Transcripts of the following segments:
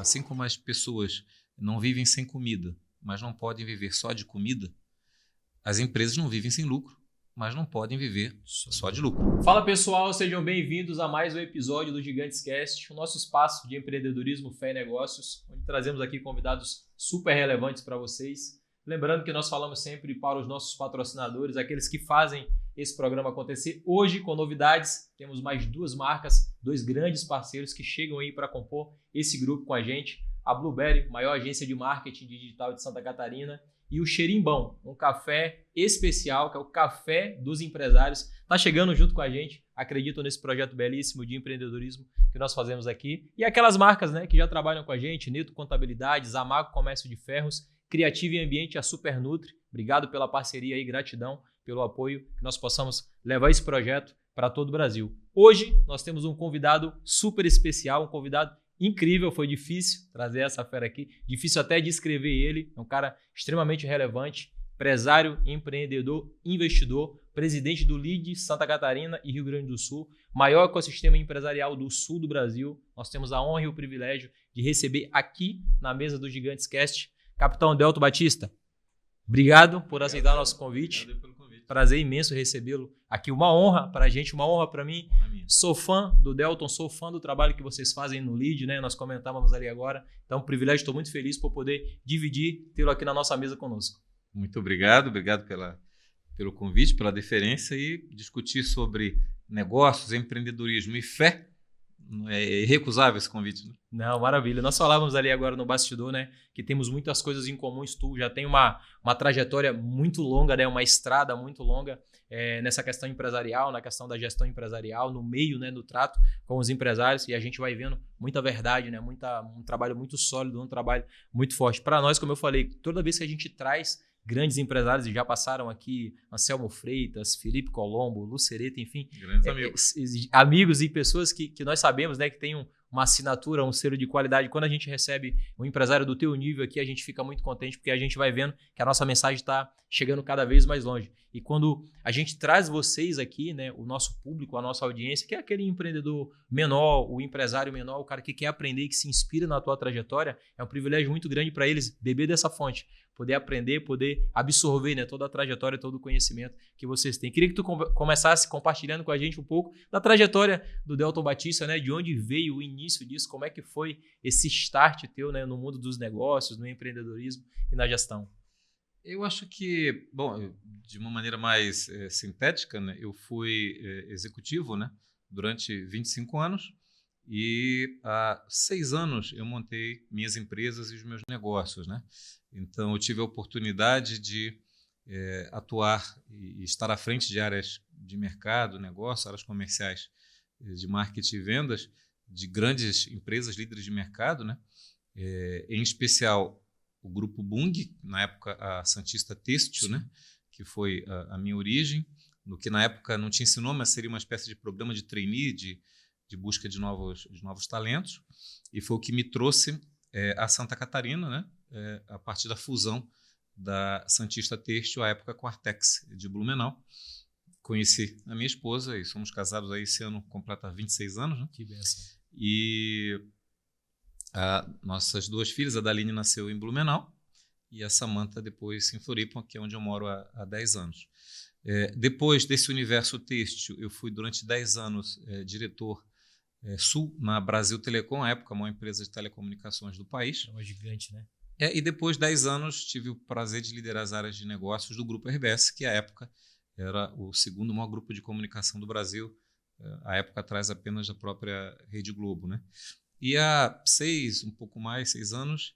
assim como as pessoas não vivem sem comida, mas não podem viver só de comida, as empresas não vivem sem lucro, mas não podem viver só de lucro. Fala pessoal, sejam bem-vindos a mais um episódio do Gigantes Cast, o nosso espaço de empreendedorismo, fé e negócios, onde trazemos aqui convidados super relevantes para vocês. Lembrando que nós falamos sempre para os nossos patrocinadores, aqueles que fazem esse programa acontecer. Hoje, com novidades, temos mais duas marcas, dois grandes parceiros que chegam aí para compor esse grupo com a gente. A Blueberry, maior agência de marketing digital de Santa Catarina, e o Xerimbão, um café especial, que é o café dos empresários. Está chegando junto com a gente, acreditam nesse projeto belíssimo de empreendedorismo que nós fazemos aqui. E aquelas marcas, né, que já trabalham com a gente, Neto Contabilidade, Zamago Comércio de Ferros, Criativo e Ambiente, a Super Nutri. Obrigado pela parceria aí, gratidão pelo apoio, que nós possamos levar esse projeto para todo o Brasil. Hoje nós temos um convidado super especial, um convidado incrível, foi difícil trazer essa fera aqui, difícil até descrever ele, é um cara extremamente relevante, empresário, empreendedor, investidor, presidente do LEAD Santa Catarina e Rio Grande do Sul, maior ecossistema empresarial do sul do Brasil. Nós temos a honra e o privilégio de receber aqui na mesa do Gigantes Cast, Capitão Delton Batista. Obrigado por aceitar o nosso convite. Obrigado pelo convite. Prazer imenso recebê-lo aqui. Uma honra para a gente, uma honra para mim. Sou fã do Delton, sou fã do trabalho que vocês fazem no LEAD, né? Nós comentávamos ali agora. Então, privilégio, estou muito feliz por poder dividir, tê-lo aqui na nossa mesa conosco. Muito obrigado pelo convite, pela deferência e discutir sobre negócios, empreendedorismo e fé. É irrecusável esse convite, né? Não, maravilha. Nós falávamos ali agora no bastidor, né, que temos muitas coisas em comuns. Tu já tem uma trajetória muito longa, né, uma estrada muito longa nessa questão empresarial, na questão da gestão empresarial, no meio, né, no trato com os empresários, e a gente vai vendo muita verdade, né, um trabalho muito sólido, um trabalho muito forte. Para nós, como eu falei, toda vez que a gente traz grandes empresários, e já passaram aqui Anselmo Freitas, Felipe Colombo, Lucereta, enfim. Grandes amigos. Amigos e pessoas que nós sabemos, né, que tem uma assinatura, um selo de qualidade. Quando a gente recebe um empresário do teu nível aqui, a gente fica muito contente, porque a gente vai vendo que a nossa mensagem está chegando cada vez mais longe. E quando a gente traz vocês aqui, né, o nosso público, a nossa audiência, que é aquele empreendedor menor, o empresário menor, o cara que quer aprender e que se inspira na tua trajetória, é um privilégio muito grande para eles beber dessa fonte, poder aprender, poder absorver, né, toda a trajetória, todo o conhecimento que vocês têm. Queria que tu começasse compartilhando com a gente um pouco da trajetória do Delton Batista, né, de onde veio o início disso, como é que foi esse start teu, né, no mundo dos negócios, no empreendedorismo e na gestão. Eu acho que, bom, de uma maneira mais sintética, né, eu fui executivo, né, durante 25 anos e há 6 anos eu montei minhas empresas e os meus negócios, né? Então, eu tive a oportunidade de atuar e estar à frente de áreas de mercado, negócio, áreas comerciais de marketing e vendas de grandes empresas líderes de mercado, né? Em especial o Grupo Bung, na época a Santista Têxtil, né? Que foi a minha origem, no que na época não tinha esse nome, mas seria uma espécie de programa de trainee, de busca de novos talentos, e foi o que me trouxe a Santa Catarina, né? A partir da fusão da Santista Têxtil, à época com a Artex de Blumenau. Conheci a minha esposa e somos casados aí esse ano, completa 26 anos. Né? Que benção. E nossas 2 filhas, a Daline nasceu em Blumenau e a Samantha depois em Floripa, que é onde eu moro há 10 anos. Depois desse universo têxtil, eu fui durante 10 anos diretor sul na Brasil Telecom, à época a maior empresa de telecomunicações do país. É uma gigante, né? E depois de 10 anos tive o prazer de liderar as áreas de negócios do Grupo RBS, que à época era o segundo maior grupo de comunicação do Brasil, à época atrás apenas da própria Rede Globo, né? E há 6 anos,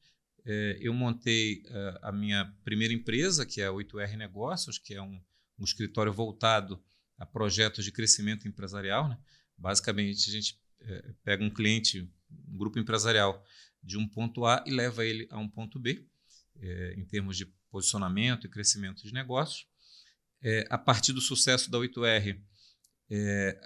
eu montei a minha primeira empresa, que é a 8R Negócios, que é um escritório voltado a projetos de crescimento empresarial, né? Basicamente, a gente pega um cliente, um grupo empresarial de um ponto A e leva ele a um ponto B, em termos de posicionamento e crescimento de negócios. A partir do sucesso da 8R,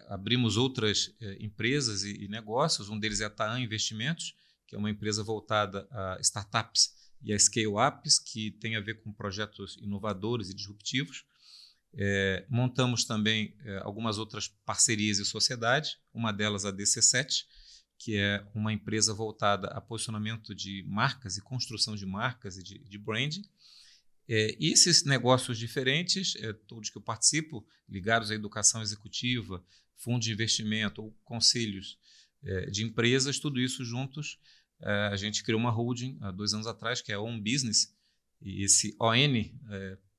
abrimos outras empresas e negócios. Um deles é a Taan Investimentos, que é uma empresa voltada a startups e a scale-ups, que tem a ver com projetos inovadores e disruptivos. Montamos também algumas outras parcerias e sociedades, uma delas a DC7, que é uma empresa voltada a posicionamento de marcas e construção de marcas e de branding. E esses negócios diferentes, todos que eu participo, ligados à educação executiva, fundos de investimento ou conselhos de empresas, tudo isso juntos, a gente criou uma holding há 2 anos atrás, que é a On Business, e esse ON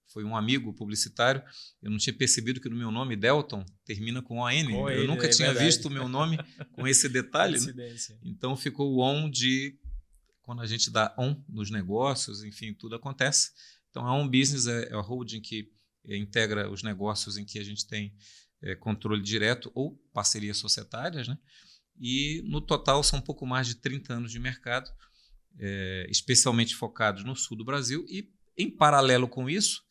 foi um amigo publicitário. Eu não tinha percebido que no meu nome, Delton, termina com ON. Eu nunca tinha visto o meu nome com esse detalhe. Né? Então ficou o ON de quando a gente dá ON nos negócios, enfim, tudo acontece. Então a On Business é a holding que integra os negócios em que a gente tem controle direto ou parcerias societárias, né? E no total são um pouco mais de 30 anos de mercado, especialmente focados no sul do Brasil, e em paralelo com isso,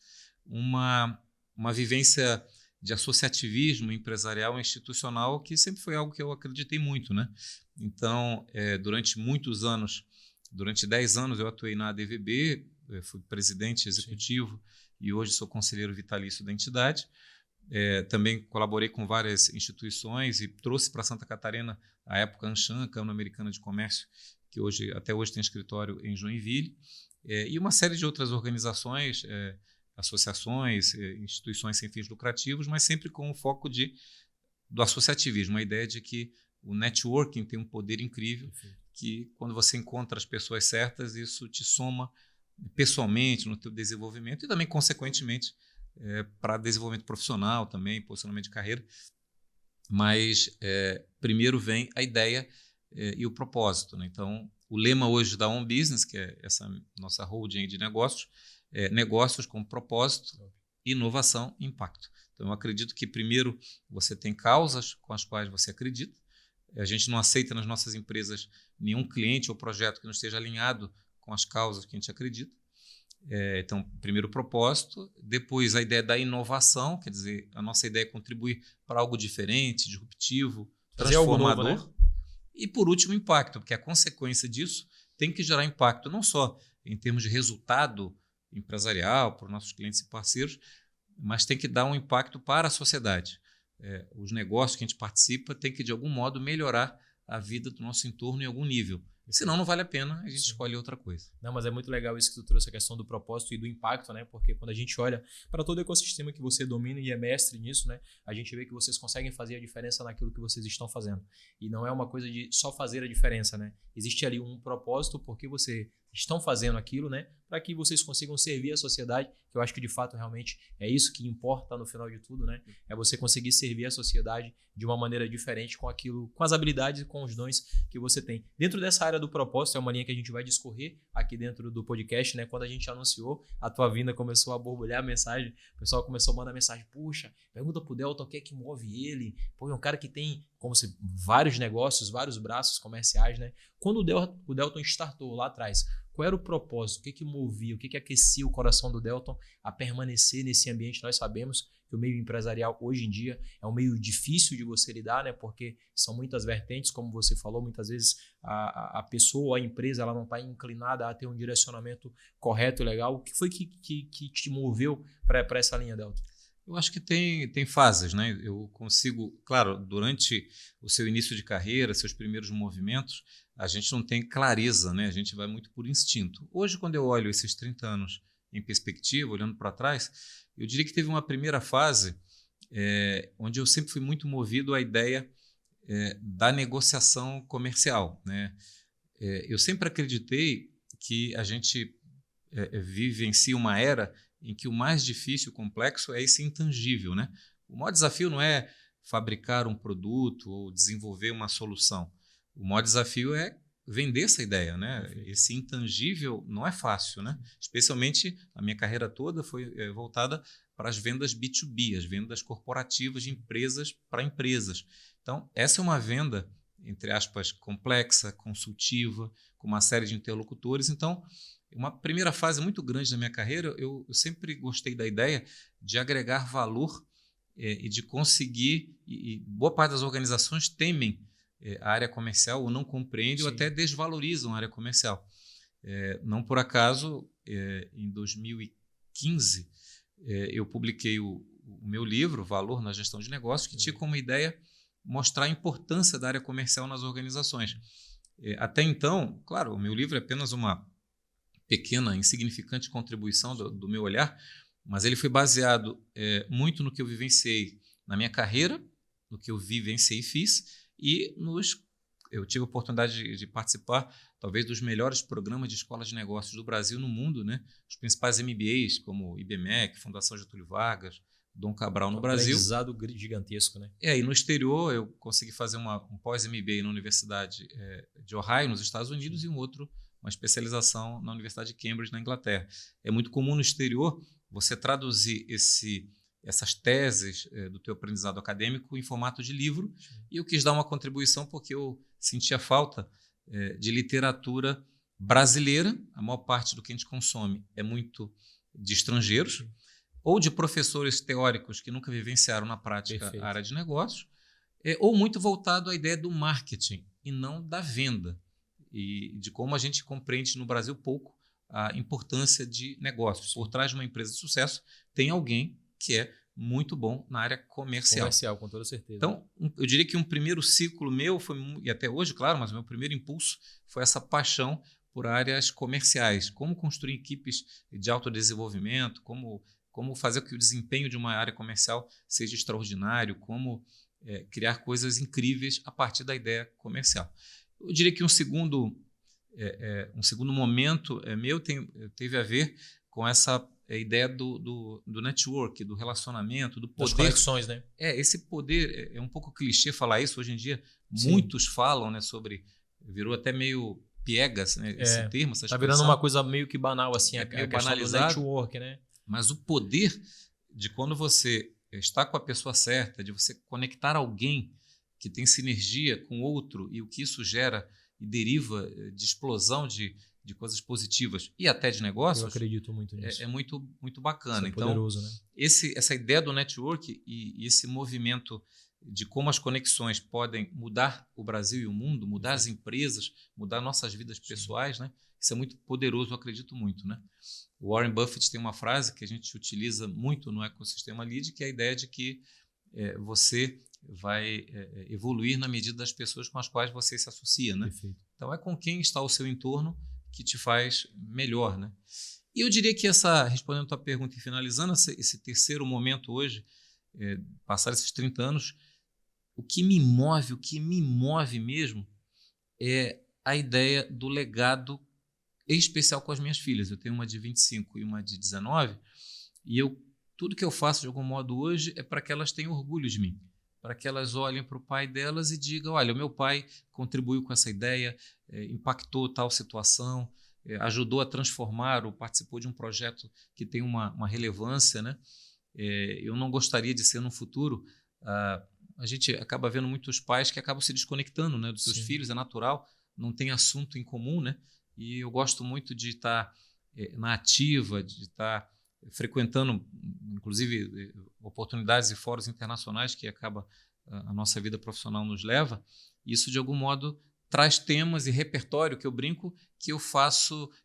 uma vivência de associativismo empresarial e institucional que sempre foi algo que eu acreditei muito, né? Então, durante muitos anos, durante 10 anos eu atuei na ADVB, fui presidente executivo. Sim. E hoje sou conselheiro vitalício da entidade. Também colaborei com várias instituições e trouxe para Santa Catarina, à época, a Anshan, a Câmara Americana de Comércio, que até hoje tem escritório em Joinville, e uma série de outras organizações, associações, instituições sem fins lucrativos, mas sempre com o foco do associativismo, a ideia de que o networking tem um poder incrível, que quando você encontra as pessoas certas, isso te soma pessoalmente no teu desenvolvimento e também, consequentemente, para desenvolvimento profissional também, posicionamento de carreira. Mas primeiro vem a ideia e o propósito. Né? Então, o lema hoje da On Business, que é essa nossa holding de negócios, negócios com propósito, inovação e impacto. Então, eu acredito que primeiro você tem causas com as quais você acredita. A gente não aceita nas nossas empresas nenhum cliente ou projeto que não esteja alinhado com as causas que a gente acredita. Então, primeiro o propósito, depois a ideia da inovação, quer dizer, a nossa ideia é contribuir para algo diferente, disruptivo, transformador. Algo novo, né? E por último, impacto, porque a consequência disso tem que gerar impacto não só em termos de resultado empresarial para os nossos clientes e parceiros, mas tem que dar um impacto para a sociedade. Os negócios que a gente participa tem que, de algum modo, melhorar a vida do nosso entorno em algum nível. Senão não vale a pena, a gente escolhe outra coisa. Não, mas é muito legal isso que tu trouxe, a questão do propósito e do impacto, né? Porque quando a gente olha para todo o ecossistema que você domina e é mestre nisso, né? A gente vê que vocês conseguem fazer a diferença naquilo que vocês estão fazendo. E não é uma coisa de só fazer a diferença, né? Existe ali um propósito porque vocês estão fazendo aquilo, né? Para que vocês consigam servir a sociedade, que eu acho que de fato realmente é isso que importa no final de tudo, né? É você conseguir servir a sociedade de uma maneira diferente com aquilo, com as habilidades e com os dons que você tem. Dentro dessa área do propósito, é uma linha que a gente vai discorrer aqui dentro do podcast, né? Quando a gente anunciou a tua vinda, começou a borbulhar a mensagem, o pessoal começou a mandar mensagem, puxa, pergunta pro Delton o que é que move ele, pô, é um cara que tem como se vários negócios, vários braços comerciais, né? Quando o Delton startou lá atrás, qual era o propósito? O que movia, o que aquecia o coração do Delton a permanecer nesse ambiente? Nós sabemos que o meio empresarial hoje em dia é um meio difícil de você lidar, né? Porque são muitas vertentes, como você falou, muitas vezes a pessoa, a empresa, ela não está inclinada a ter um direcionamento correto e legal. O que foi que te moveu para essa linha, Delton? Eu acho que tem fases, né? Eu consigo, claro, durante o seu início de carreira, seus primeiros movimentos, a gente não tem clareza, né? A gente vai muito por instinto. Hoje, quando eu olho esses 30 anos em perspectiva, olhando para trás, eu diria que teve uma primeira fase onde eu sempre fui muito movido à ideia da negociação comercial, né? Eu sempre acreditei que a gente vivencia uma era em que o mais difícil, complexo, é esse intangível, né? O maior desafio não é fabricar um produto ou desenvolver uma solução. O maior desafio é vender essa ideia, né? Esse intangível não é fácil, né? Especialmente a minha carreira toda foi voltada para as vendas B2B, as vendas corporativas de empresas para empresas. Então, essa é uma venda, entre aspas, complexa, consultiva, com uma série de interlocutores. Então, uma primeira fase muito grande da minha carreira, eu sempre gostei da ideia de agregar valor e de conseguir, e boa parte das organizações temem a área comercial ou não compreendem ou até desvalorizam a área comercial. Não por acaso, em 2015, eu publiquei o meu livro, Valor na Gestão de Negócios, que tinha como ideia mostrar a importância da área comercial nas organizações. Até então, claro, o meu livro é apenas uma pequena, insignificante contribuição do meu olhar, mas ele foi baseado muito no que eu vivenciei na minha carreira, no que eu vivenciei e fiz, e eu tive a oportunidade de participar, talvez, dos melhores programas de escolas de negócios do Brasil e no mundo, né? Os principais MBAs, como IBMEC, Fundação Getúlio Vargas, Dom Cabral no Brasil. Aprendizado gigantesco, né? E no exterior eu consegui fazer um pós-MBA na Universidade de Ohio, nos Estados Unidos, e uma especialização na Universidade de Cambridge, na Inglaterra. É muito comum no exterior você traduzir essas teses do teu aprendizado acadêmico em formato de livro. Sim. E eu quis dar uma contribuição porque eu sentia falta de literatura brasileira. A maior parte do que a gente consome é muito de estrangeiros. Sim. Ou de professores teóricos que nunca vivenciaram na prática a área de negócios, ou muito voltado à ideia do marketing e não da venda, e de como a gente compreende no Brasil pouco a importância de negócios. Por trás de uma empresa de sucesso tem alguém que é muito bom na área comercial. Comercial, com toda certeza. Então, eu diria que um primeiro ciclo meu foi, e até hoje, claro, mas o meu primeiro impulso foi essa paixão por áreas comerciais, como construir equipes de autodesenvolvimento, como fazer com que o desempenho de uma área comercial seja extraordinário, como criar coisas incríveis a partir da ideia comercial. Eu diria que um segundo momento meu teve a ver com essa ideia do network, do relacionamento, do poder. Das conexões, né? Esse poder, é um pouco clichê falar isso, hoje em dia muitos falam, né, sobre, virou até meio piegas, né, esse termo, essa expressão. Tá virando uma coisa meio que banal, assim, a meio questão do network, né? Mas o poder de quando você está com a pessoa certa, de você conectar alguém que tem sinergia com outro e o que isso gera e deriva de explosão de coisas positivas e até de negócios. Eu acredito muito nisso. É muito, muito bacana. Isso é poderoso, né? Essa ideia do network e esse movimento de como as conexões podem mudar o Brasil e o mundo, mudar as empresas, mudar nossas vidas pessoais, né? Isso é muito poderoso, eu acredito muito, né? O Warren Buffett tem uma frase que a gente utiliza muito no ecossistema Lead, que é a ideia de que você vai evoluir na medida das pessoas com as quais você se associa, né? Perfeito. Então, é com quem está ao seu entorno que te faz melhor, né? E eu diria que respondendo a tua pergunta e finalizando esse terceiro momento hoje, passar esses 30 anos, o que me move mesmo é a ideia do legado, em especial com as minhas filhas. Eu tenho uma de 25 e uma de 19, e tudo que eu faço de algum modo hoje é para que elas tenham orgulho de mim, para que elas olhem para o pai delas e digam: olha, o meu pai contribuiu com essa ideia, impactou tal situação, ajudou a transformar ou participou de um projeto que tem uma relevância, né? Eu não gostaria de ser no futuro. A gente acaba vendo muitos pais que acabam se desconectando, né, dos seus filhos, é natural, não tem assunto em comum, né? E eu gosto muito de estar na ativa, de estar frequentando, inclusive, oportunidades e fóruns internacionais que a nossa vida profissional nos leva. Isso, de algum modo, traz temas e repertório que eu brinco que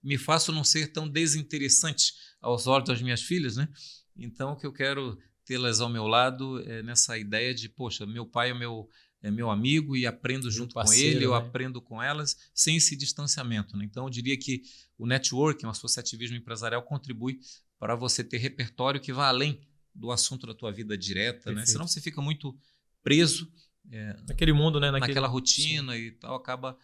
me faço não ser tão desinteressante aos olhos das minhas filhas, né? Então, o que eu quero tê-las ao meu lado é nessa ideia de, poxa, meu pai é meu amigo e aprendo junto parceiro, com ele, eu né? Aprendo com elas, sem esse distanciamento, né? Então, eu diria que o networking, o associativismo empresarial, contribui para você ter repertório que vá além do assunto da tua vida direta, né? Senão você fica muito preso naquele mundo, né? Naquela rotina. Sim. E tal, acaba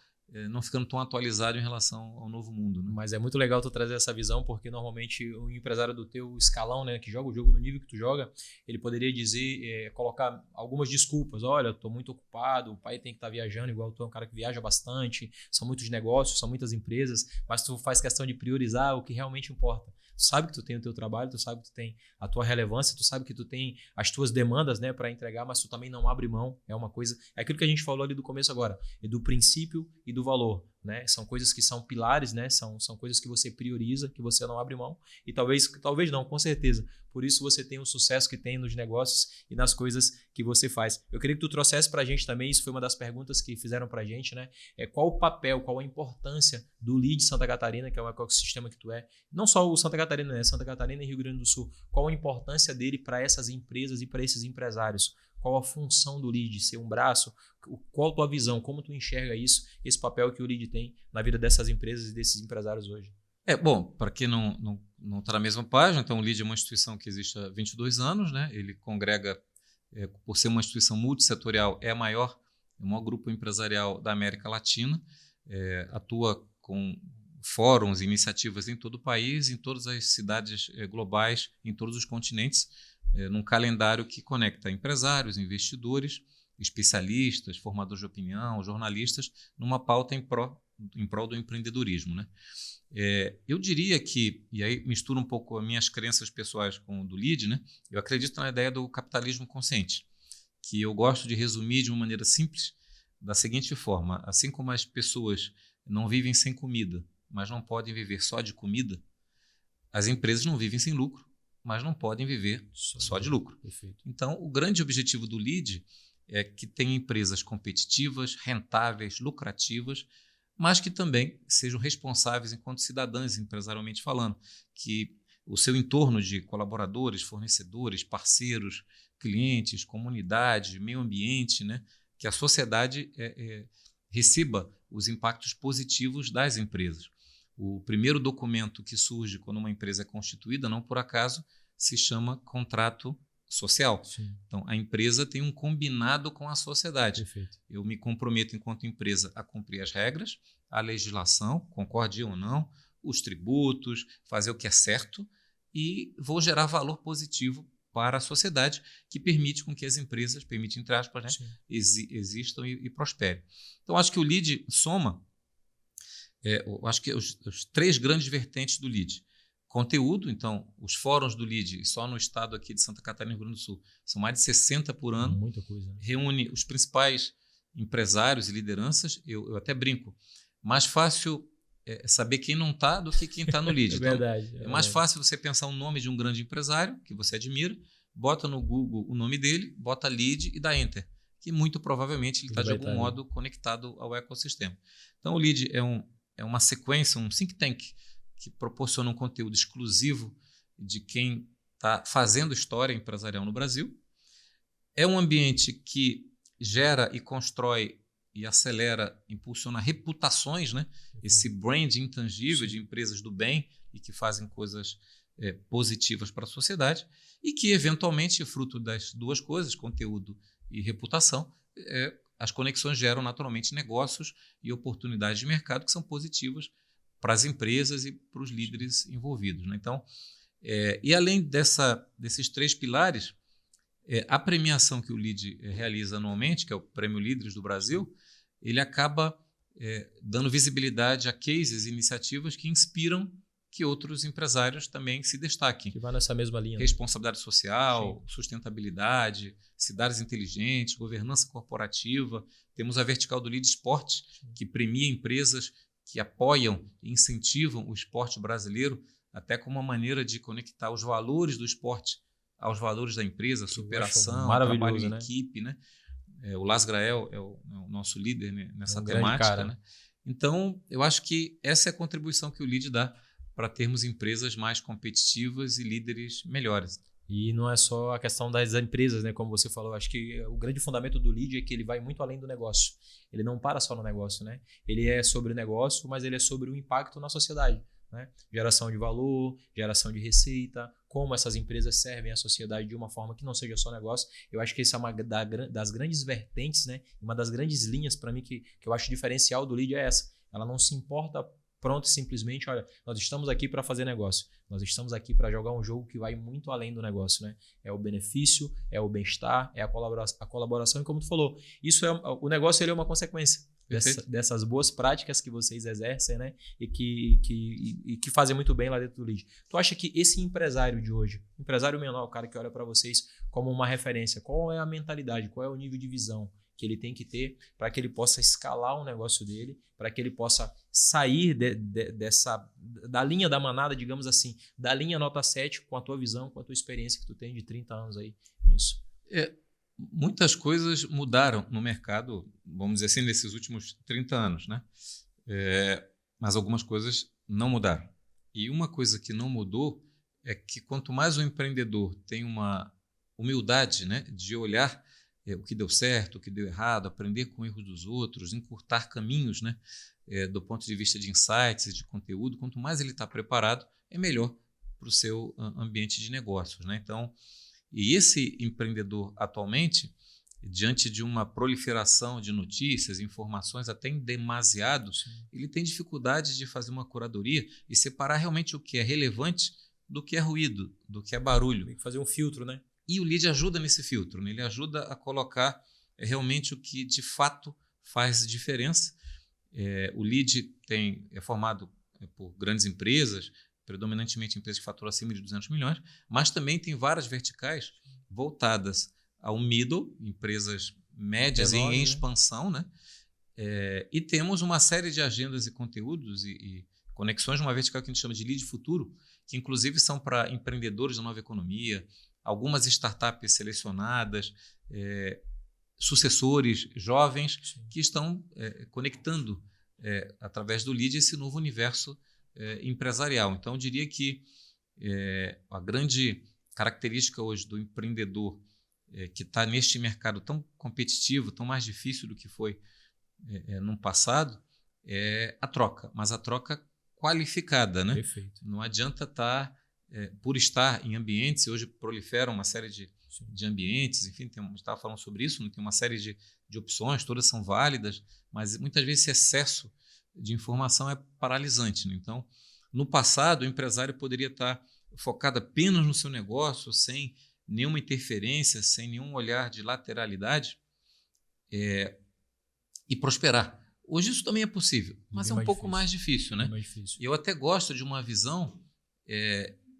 não ficando tão atualizado em relação ao novo mundo, né? Mas é muito legal tu trazer essa visão, porque normalmente o empresário do teu escalão, né, que joga o jogo no nível que tu joga, ele poderia dizer, colocar algumas desculpas. Olha, estou muito ocupado, o pai tem que estar viajando, igual tu é um cara que viaja bastante, são muitos negócios, são muitas empresas, mas tu faz questão de priorizar o que realmente importa. Tu sabe que tu tem o teu trabalho, tu sabe que tu tem a tua relevância, tu sabe que tu tem as tuas demandas, né, para entregar, mas tu também não abre mão. É uma coisa, é aquilo que a gente falou ali do começo agora, é do princípio e do valor, né? São coisas que são pilares, né? São coisas que você prioriza, que você não abre mão, e talvez não, com certeza. Por isso você tem o sucesso que tem nos negócios e nas coisas que você faz. Eu queria que tu trouxesse pra gente também, isso foi uma das perguntas que fizeram pra gente, né? Qual o papel, qual a importância do Lead Santa Catarina, que é o ecossistema que tu é. Não só o Santa Catarina, né? Santa Catarina e Rio Grande do Sul. Qual a importância dele para essas empresas e para esses empresários? qual a função do lead, ser um braço, qual a tua visão, como tu enxerga isso, esse papel que o lead tem na vida dessas empresas e desses empresários hoje? Bom, para quem não está na mesma página, então o LEAD é uma instituição que existe há 22 anos, né? Ele congrega, por ser uma instituição multissetorial, é o maior grupo empresarial da América Latina, atua com fóruns e iniciativas em todo o país, em todas as cidades globais, em todos os continentes, num calendário que conecta empresários, investidores, especialistas, formadores de opinião, jornalistas, numa pauta em prol do empreendedorismo, né? Eu diria que, e aí mistura um pouco as minhas crenças pessoais com o do LEAD, né? Eu acredito na ideia do capitalismo consciente, que eu gosto de resumir de uma maneira simples, da seguinte forma: assim como as pessoas não vivem sem comida, mas não podem viver só de comida, as empresas não vivem sem lucro, mas não podem viver só de lucro. Perfeito. Então, o grande objetivo do LEAD é que tenha empresas competitivas, rentáveis, lucrativas, mas que também sejam responsáveis enquanto cidadãs, empresarialmente falando, que o seu entorno de colaboradores, fornecedores, parceiros, clientes, comunidade, meio ambiente, né, que a sociedade receba os impactos positivos das empresas. O primeiro documento que surge quando uma empresa é constituída, não por acaso, se chama contrato social. Sim. Então, a empresa tem um combinado com a sociedade. Perfeito. Eu me comprometo, enquanto empresa, a cumprir as regras, a legislação, concorde ou não, os tributos, fazer o que é certo, e vou gerar valor positivo para a sociedade, que permite com que as empresas, permite entre aspas, né, existam e prosperem. Então, acho que o LEAD soma, acho que os três grandes vertentes do LEAD. Conteúdo, então, os fóruns do LEAD, só no estado aqui de Santa Catarina e Rio Grande do Sul, são mais de 60 por ano. Muita coisa. Né? Reúne os principais empresários e lideranças. Eu até brinco, mais fácil saber quem não está do que quem está no LEAD. É verdade. É mais fácil você pensar o nome de um grande empresário que você admira, bota no Google o nome dele, bota LEAD e dá Enter, que muito provavelmente ele está de algum modo conectado ao ecossistema. Então, o LEAD é uma sequência, um think tank, que proporciona um conteúdo exclusivo de quem está fazendo história empresarial no Brasil. É um ambiente que gera e constrói e acelera, impulsiona reputações, né? Esse brand intangível de empresas do bem e que fazem coisas positivas para a sociedade e que, eventualmente, fruto das duas coisas, conteúdo e reputação, as conexões geram naturalmente negócios e oportunidades de mercado que são positivas para as empresas e para os líderes envolvidos. Né? Então, e além desses três pilares, a premiação que o LEAD realiza anualmente, que é o Prêmio Líderes do Brasil, ele acaba dando visibilidade a cases e iniciativas que inspiram que outros empresários também se destaquem. Que vai nessa mesma linha. Responsabilidade social, sustentabilidade, cidades inteligentes, governança corporativa. Temos a vertical do LEAD Esporte, que premia empresas que apoiam e incentivam o esporte brasileiro, até como uma maneira de conectar os valores do esporte aos valores da empresa, superação, trabalho em equipe. Né? O Las Grael é o nosso líder, né, nessa temática. Cara, né? Então, eu acho que essa é a contribuição que o LEAD dá para termos empresas mais competitivas e líderes melhores. E não é só a questão das empresas, né? Como você falou, acho que o grande fundamento do LEAD é que ele vai muito além do negócio. Ele não para só no negócio, né? Ele é sobre o negócio, mas ele é sobre o impacto na sociedade, né? Geração de valor, geração de receita, como essas empresas servem à sociedade de uma forma que não seja só negócio. Eu acho que essa é uma das grandes vertentes, né? Uma das grandes linhas para mim que eu acho diferencial do LEAD é essa. Ela não se importa pronto, simplesmente, olha, nós estamos aqui para fazer negócio. Nós estamos aqui para jogar um jogo que vai muito além do negócio, né? É o benefício, é o bem-estar, é a colaboração. E como tu falou, o negócio ele é uma consequência dessas boas práticas que vocês exercem, né? E que fazem muito bem lá dentro do LEAD. Tu acha que esse empresário de hoje, empresário menor, o cara que olha para vocês como uma referência, qual é a mentalidade, qual é o nível de visão que ele tem que ter para que ele possa escalar o negócio dele, para que ele possa sair da linha da manada, digamos assim, da linha nota 7 com a tua visão, com a tua experiência que tu tem de 30 anos aí nisso? Muitas coisas mudaram no mercado, vamos dizer assim, nesses últimos 30 anos, né? Mas algumas coisas não mudaram. E uma coisa que não mudou é que quanto mais o empreendedor tem uma humildade, né, de olhar o que deu certo, o que deu errado, aprender com erros dos outros, encurtar caminhos, né, do ponto de vista de insights, de conteúdo. Quanto mais ele está preparado, é melhor para o seu ambiente de negócios, né? Então, e esse empreendedor atualmente, diante de uma proliferação de notícias, informações até em demasiado, ele tem dificuldade de fazer uma curadoria e separar realmente o que é relevante do que é ruído, do que é barulho. Tem que fazer um filtro, né? E o lead ajuda nesse filtro, né? Ele ajuda a colocar realmente o que de fato faz diferença. O lead é formado por grandes empresas, predominantemente empresas que faturam acima de 200 milhões, mas também tem várias verticais voltadas ao middle, empresas médias em expansão, né? E temos uma série de agendas e conteúdos e conexões numa vertical que a gente chama de lead futuro, que inclusive são para empreendedores da nova economia, algumas startups selecionadas, sucessores jovens que estão conectando através do lead esse novo universo empresarial. Então, eu diria que a grande característica hoje do empreendedor que está neste mercado tão competitivo, tão mais difícil do que foi no passado, é a troca, mas a troca qualificada, né? Perfeito. Não adianta por estar em ambientes, hoje proliferam uma série de ambientes, enfim, a gente estava falando sobre isso, né? Tem uma série de opções, todas são válidas, mas muitas vezes esse excesso de informação é paralisante, né? Então, no passado, o empresário poderia estar focado apenas no seu negócio, sem nenhuma interferência, sem nenhum olhar de lateralidade, e prosperar. Hoje isso também é possível, mas é um pouco mais difícil, né? Eu até gosto de uma visão,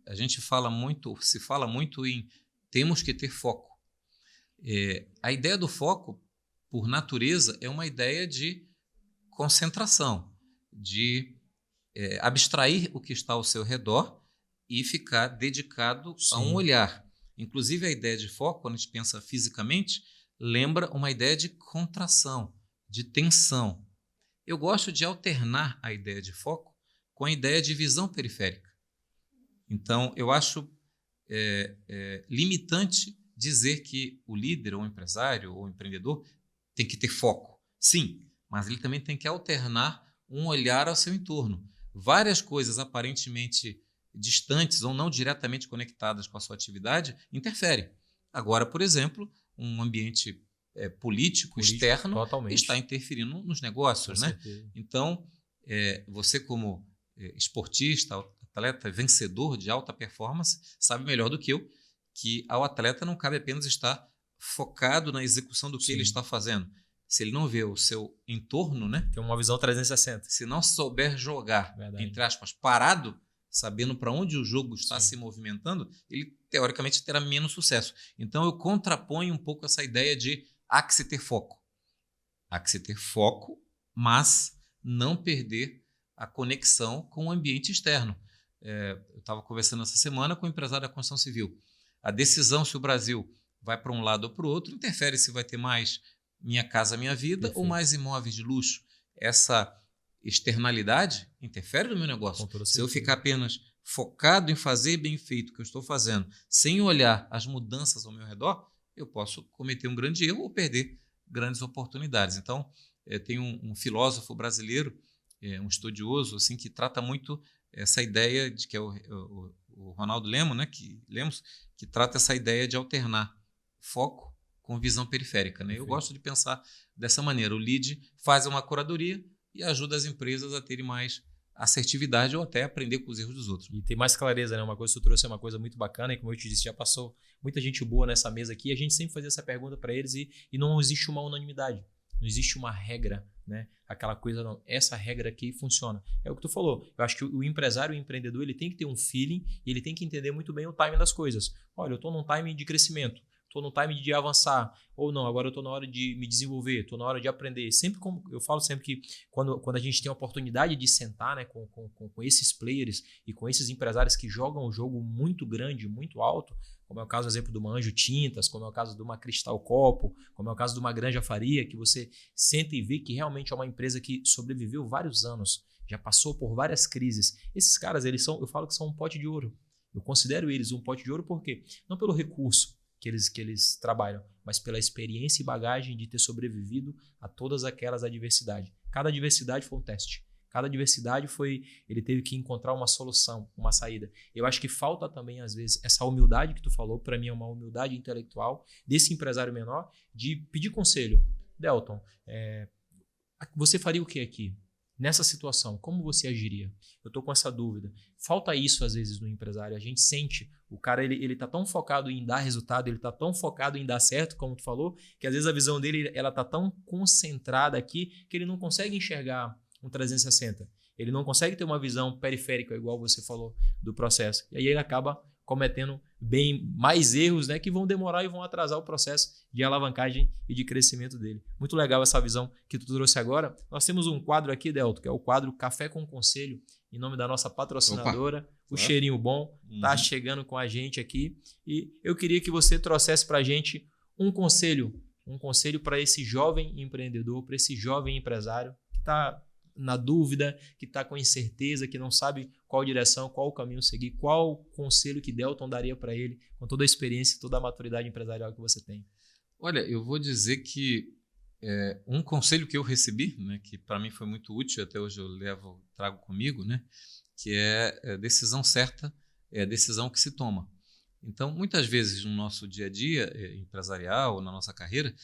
a gente se fala muito em temos que ter foco. A ideia do foco, por natureza, é uma ideia de concentração, de abstrair o que está ao seu redor e ficar dedicado a um olhar. Inclusive, a ideia de foco, quando a gente pensa fisicamente, lembra uma ideia de contração, de tensão. Eu gosto de alternar a ideia de foco com a ideia de visão periférica. Então, eu acho limitante dizer que o líder, ou o empresário, ou o empreendedor tem que ter foco. Sim, mas ele também tem que alternar um olhar ao seu entorno. Várias coisas aparentemente distantes ou não diretamente conectadas com a sua atividade interferem. Agora, por exemplo, um ambiente político externo totalmente está interferindo nos negócios, né? Certeza. Então, você como esportista, atleta vencedor de alta performance, sabe melhor do que eu que ao atleta não cabe apenas estar focado na execução do que ele está fazendo. Se ele não vê o seu entorno, né? Tem uma visão 360. Se não souber jogar, entre aspas, parado, sabendo para onde o jogo está se movimentando, ele teoricamente terá menos sucesso. Então eu contraponho um pouco essa ideia de há que se ter foco. Há que se ter foco, mas não perder a conexão com o ambiente externo. Eu estava conversando essa semana com o empresário da construção civil. A decisão se o Brasil vai para um lado ou para o outro interfere se vai ter mais Minha Casa Minha Vida ou mais imóveis de luxo. Essa externalidade interfere no meu negócio. Se eu ficar apenas focado em fazer bem feito o que eu estou fazendo, sem olhar as mudanças ao meu redor, eu posso cometer um grande erro ou perder grandes oportunidades. Então, tem um filósofo brasileiro, um estudioso, assim, que trata muito essa ideia de que é o Ronaldo Lemos, né, que trata essa ideia de alternar foco com visão periférica, né? Eu gosto de pensar dessa maneira. O lead faz uma curadoria e ajuda as empresas a terem mais assertividade ou até aprender com os erros dos outros. E ter mais clareza, né? Uma coisa que tu trouxe é uma coisa muito bacana e, como eu te disse, já passou muita gente boa nessa mesa aqui. A gente sempre fazia essa pergunta para eles e não existe uma unanimidade. Não existe uma regra, né? Aquela coisa, não, essa regra aqui funciona. É o que tu falou. Eu acho que o empresário, o empreendedor, ele tem que ter um feeling e ele tem que entender muito bem o timing das coisas. Olha, eu estou num timing de crescimento. Estou no time de avançar, ou não, agora eu estou na hora de me desenvolver, estou na hora de aprender. Sempre como eu falo sempre que quando a gente tem a oportunidade de sentar, né, com esses players e com esses empresários que jogam um jogo muito grande, muito alto, como é o caso, por exemplo, de uma Anjo Tintas, como é o caso de uma Cristal Copo, como é o caso de uma Granja Faria, que você senta e vê que realmente é uma empresa que sobreviveu vários anos, já passou por várias crises. Esses caras, eu falo que são um pote de ouro. Eu considero eles um pote de ouro por quê? Não pelo recurso, que eles trabalham, mas pela experiência e bagagem de ter sobrevivido a todas aquelas adversidades. Cada adversidade foi um teste. Cada adversidade ele teve que encontrar uma solução, uma saída. Eu acho que falta também, às vezes, essa humildade que tu falou, para mim é uma humildade intelectual desse empresário menor, de pedir conselho. Delton, você faria o que aqui? Nessa situação, como você agiria? Eu estou com essa dúvida. Falta isso, às vezes, no empresário. A gente sente, o cara ele está tão focado em dar resultado, ele está tão focado em dar certo, como tu falou, que às vezes a visão dele está tão concentrada aqui que ele não consegue enxergar um 360. Ele não consegue ter uma visão periférica, igual você falou, do processo. E aí ele acaba cometendo bem mais erros, né, que vão demorar e vão atrasar o processo de alavancagem e de crescimento dele. Muito legal essa visão que tu trouxe agora. Nós temos um quadro aqui, Delton, que é o quadro Café com Conselho, em nome da nossa patrocinadora, o Cheirinho Bom, tá chegando com a gente aqui. E eu queria que você trouxesse para a gente um conselho para esse jovem empreendedor, para esse jovem empresário que está na dúvida, que está com incerteza, que não sabe qual direção, qual o caminho seguir, qual conselho que Delton daria para ele, com toda a experiência e toda a maturidade empresarial que você tem? Olha, eu vou dizer que um conselho que eu recebi, né, que para mim foi muito útil, até hoje eu trago comigo, né, que é decisão certa é a decisão que se toma. Então, muitas vezes no nosso dia a dia empresarial ou na nossa carreira,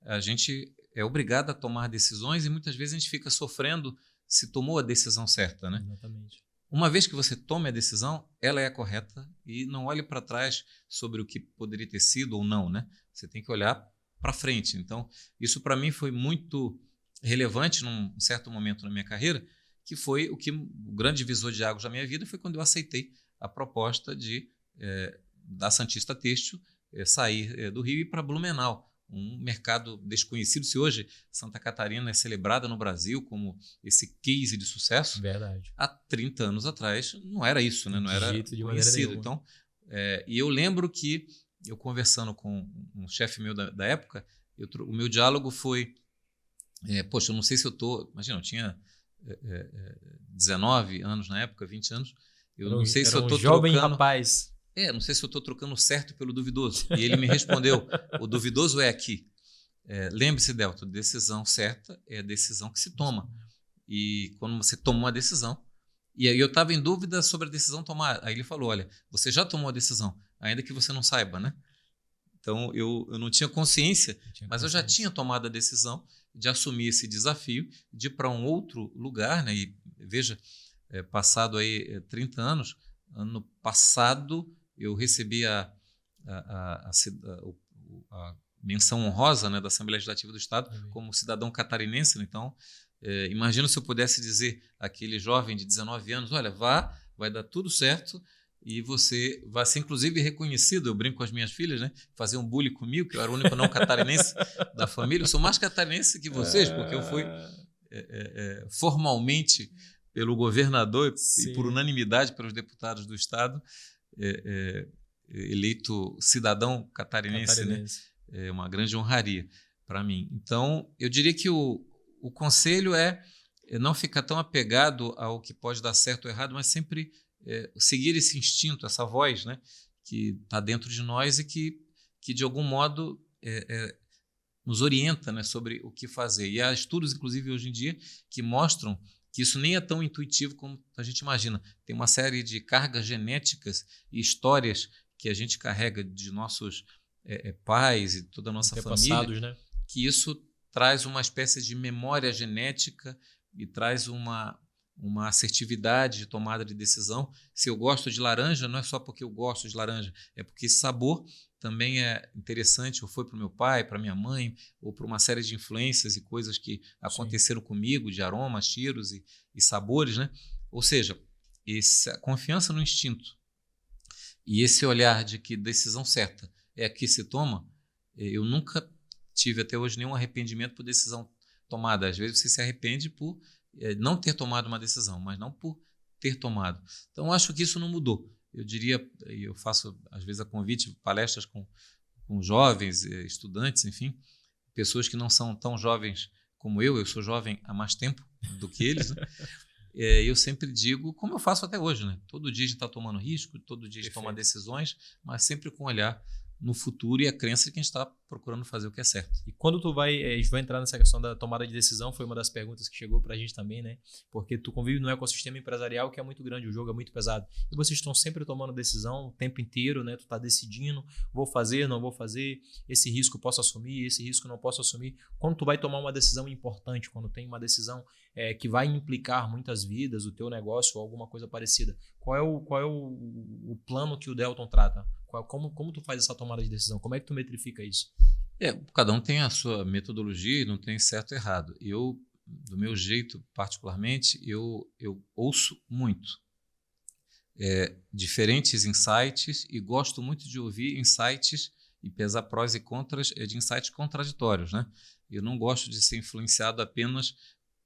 a gente é obrigado a tomar decisões e muitas vezes a gente fica sofrendo se tomou a decisão certa, né? Exatamente. Uma vez que você tome a decisão, ela é a correta e não olhe para trás sobre o que poderia ter sido ou não, né? Você tem que olhar para frente. Então, isso para mim foi muito relevante num certo momento na minha carreira, que foi o grande divisor de águas da minha vida foi quando eu aceitei a proposta da Santista Têxtil sair do Rio e ir para Blumenau, um mercado desconhecido. Se hoje Santa Catarina é celebrada no Brasil como esse case de sucesso, verdade, há 30 anos atrás não era isso, né? Não era conhecido. Então, e eu lembro que eu conversando com um chefe meu da época, o meu diálogo foi, poxa, eu não sei se eu estou... Imagina, eu tinha 19 anos na época, 20 anos, eu não sei se eu estou jovem trocando... rapaz. Não sei se eu estou trocando o certo pelo duvidoso. E ele me respondeu, o duvidoso é aqui. Lembre-se, Delton, decisão certa é a decisão que se toma. E quando você toma uma decisão, e aí eu estava em dúvida sobre a decisão tomada. Aí ele falou, olha, você já tomou a decisão, ainda que você não saiba, né? Então, eu não tinha consciência, mas eu já tinha tomado a decisão de assumir esse desafio, de ir para um outro lugar, né? E veja, passado aí 30 anos, ano passado eu recebi a menção honrosa, né, da Assembleia Legislativa do Estado como cidadão catarinense. Então, imagina se eu pudesse dizer àquele jovem de 19 anos, olha, vai dar tudo certo e você vai ser inclusive reconhecido. Eu brinco com as minhas filhas, né, fazer um bullying comigo, que eu era o único não catarinense da família. Eu sou mais catarinense que vocês, porque eu fui formalmente pelo governador e por unanimidade pelos deputados do Estado, eleito cidadão catarinense. Né? É uma grande honraria para mim. Então, eu diria que o conselho é não ficar tão apegado ao que pode dar certo ou errado, mas sempre seguir esse instinto, essa voz, né, que está dentro de nós e que de algum modo nos orienta, né, sobre o que fazer. E há estudos, inclusive, hoje em dia, que mostram que isso nem é tão intuitivo como a gente imagina. Tem uma série de cargas genéticas e histórias que a gente carrega de nossos pais e toda a nossa família, né? Que isso traz uma espécie de memória genética e traz uma assertividade de tomada de decisão. Se eu gosto de laranja, não é só porque eu gosto de laranja, é porque esse sabor também é interessante, ou foi para o meu pai, para minha mãe, ou para uma série de influências e coisas que aconteceram comigo, de aromas, cheiros e sabores, né? Ou seja, essa confiança no instinto e esse olhar de que decisão certa é a que se toma, eu nunca tive até hoje nenhum arrependimento por decisão tomada. Às vezes você se arrepende por não ter tomado uma decisão, mas não por ter tomado. Então, eu acho que isso não mudou. Eu diria, e eu faço às vezes a convite, palestras com jovens, estudantes, enfim, pessoas que não são tão jovens como eu sou jovem há mais tempo do que eles, né? Eu sempre digo, como eu faço até hoje, né? Todo dia a gente está tomando risco, todo dia a gente toma decisões, mas sempre com um olhar no futuro e a crença de que a gente está procurando fazer o que é certo. E quando a gente vai entrar nessa questão da tomada de decisão, foi uma das perguntas que chegou para a gente também, né? Porque tu convive num ecossistema empresarial que é muito grande, o jogo é muito pesado. E vocês estão sempre tomando decisão o tempo inteiro, né? Tu está decidindo, vou fazer, não vou fazer, esse risco posso assumir, esse risco não posso assumir. Quando tu vai tomar uma decisão importante, quando tem uma decisão que vai implicar muitas vidas, o teu negócio ou alguma coisa parecida, qual é o plano que o Delton trata? Como tu faz essa tomada de decisão? Como é que tu metrifica isso? Cada um tem a sua metodologia e não tem certo e errado. Eu, do meu jeito particularmente, eu ouço muito diferentes insights e gosto muito de ouvir insights e pesar prós e contras de insights contraditórios, né? Eu não gosto de ser influenciado apenas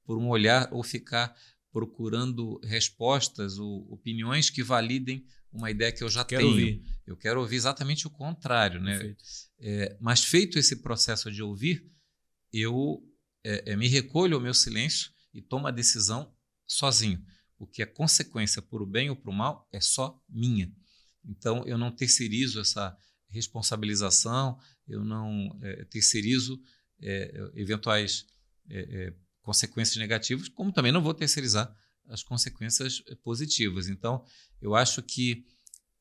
por um olhar ou ficar procurando respostas ou opiniões que validem uma ideia que eu já tenho. Ouvir. Eu quero ouvir exatamente o contrário, né? Mas feito esse processo de ouvir, eu me recolho ao meu silêncio e tomo a decisão sozinho, porque a consequência, por o bem ou por o mal, é só minha. Então, eu não terceirizo essa responsabilização, eu não terceirizo eventuais consequências negativas, como também não vou terceirizar as consequências positivas. Então, eu acho que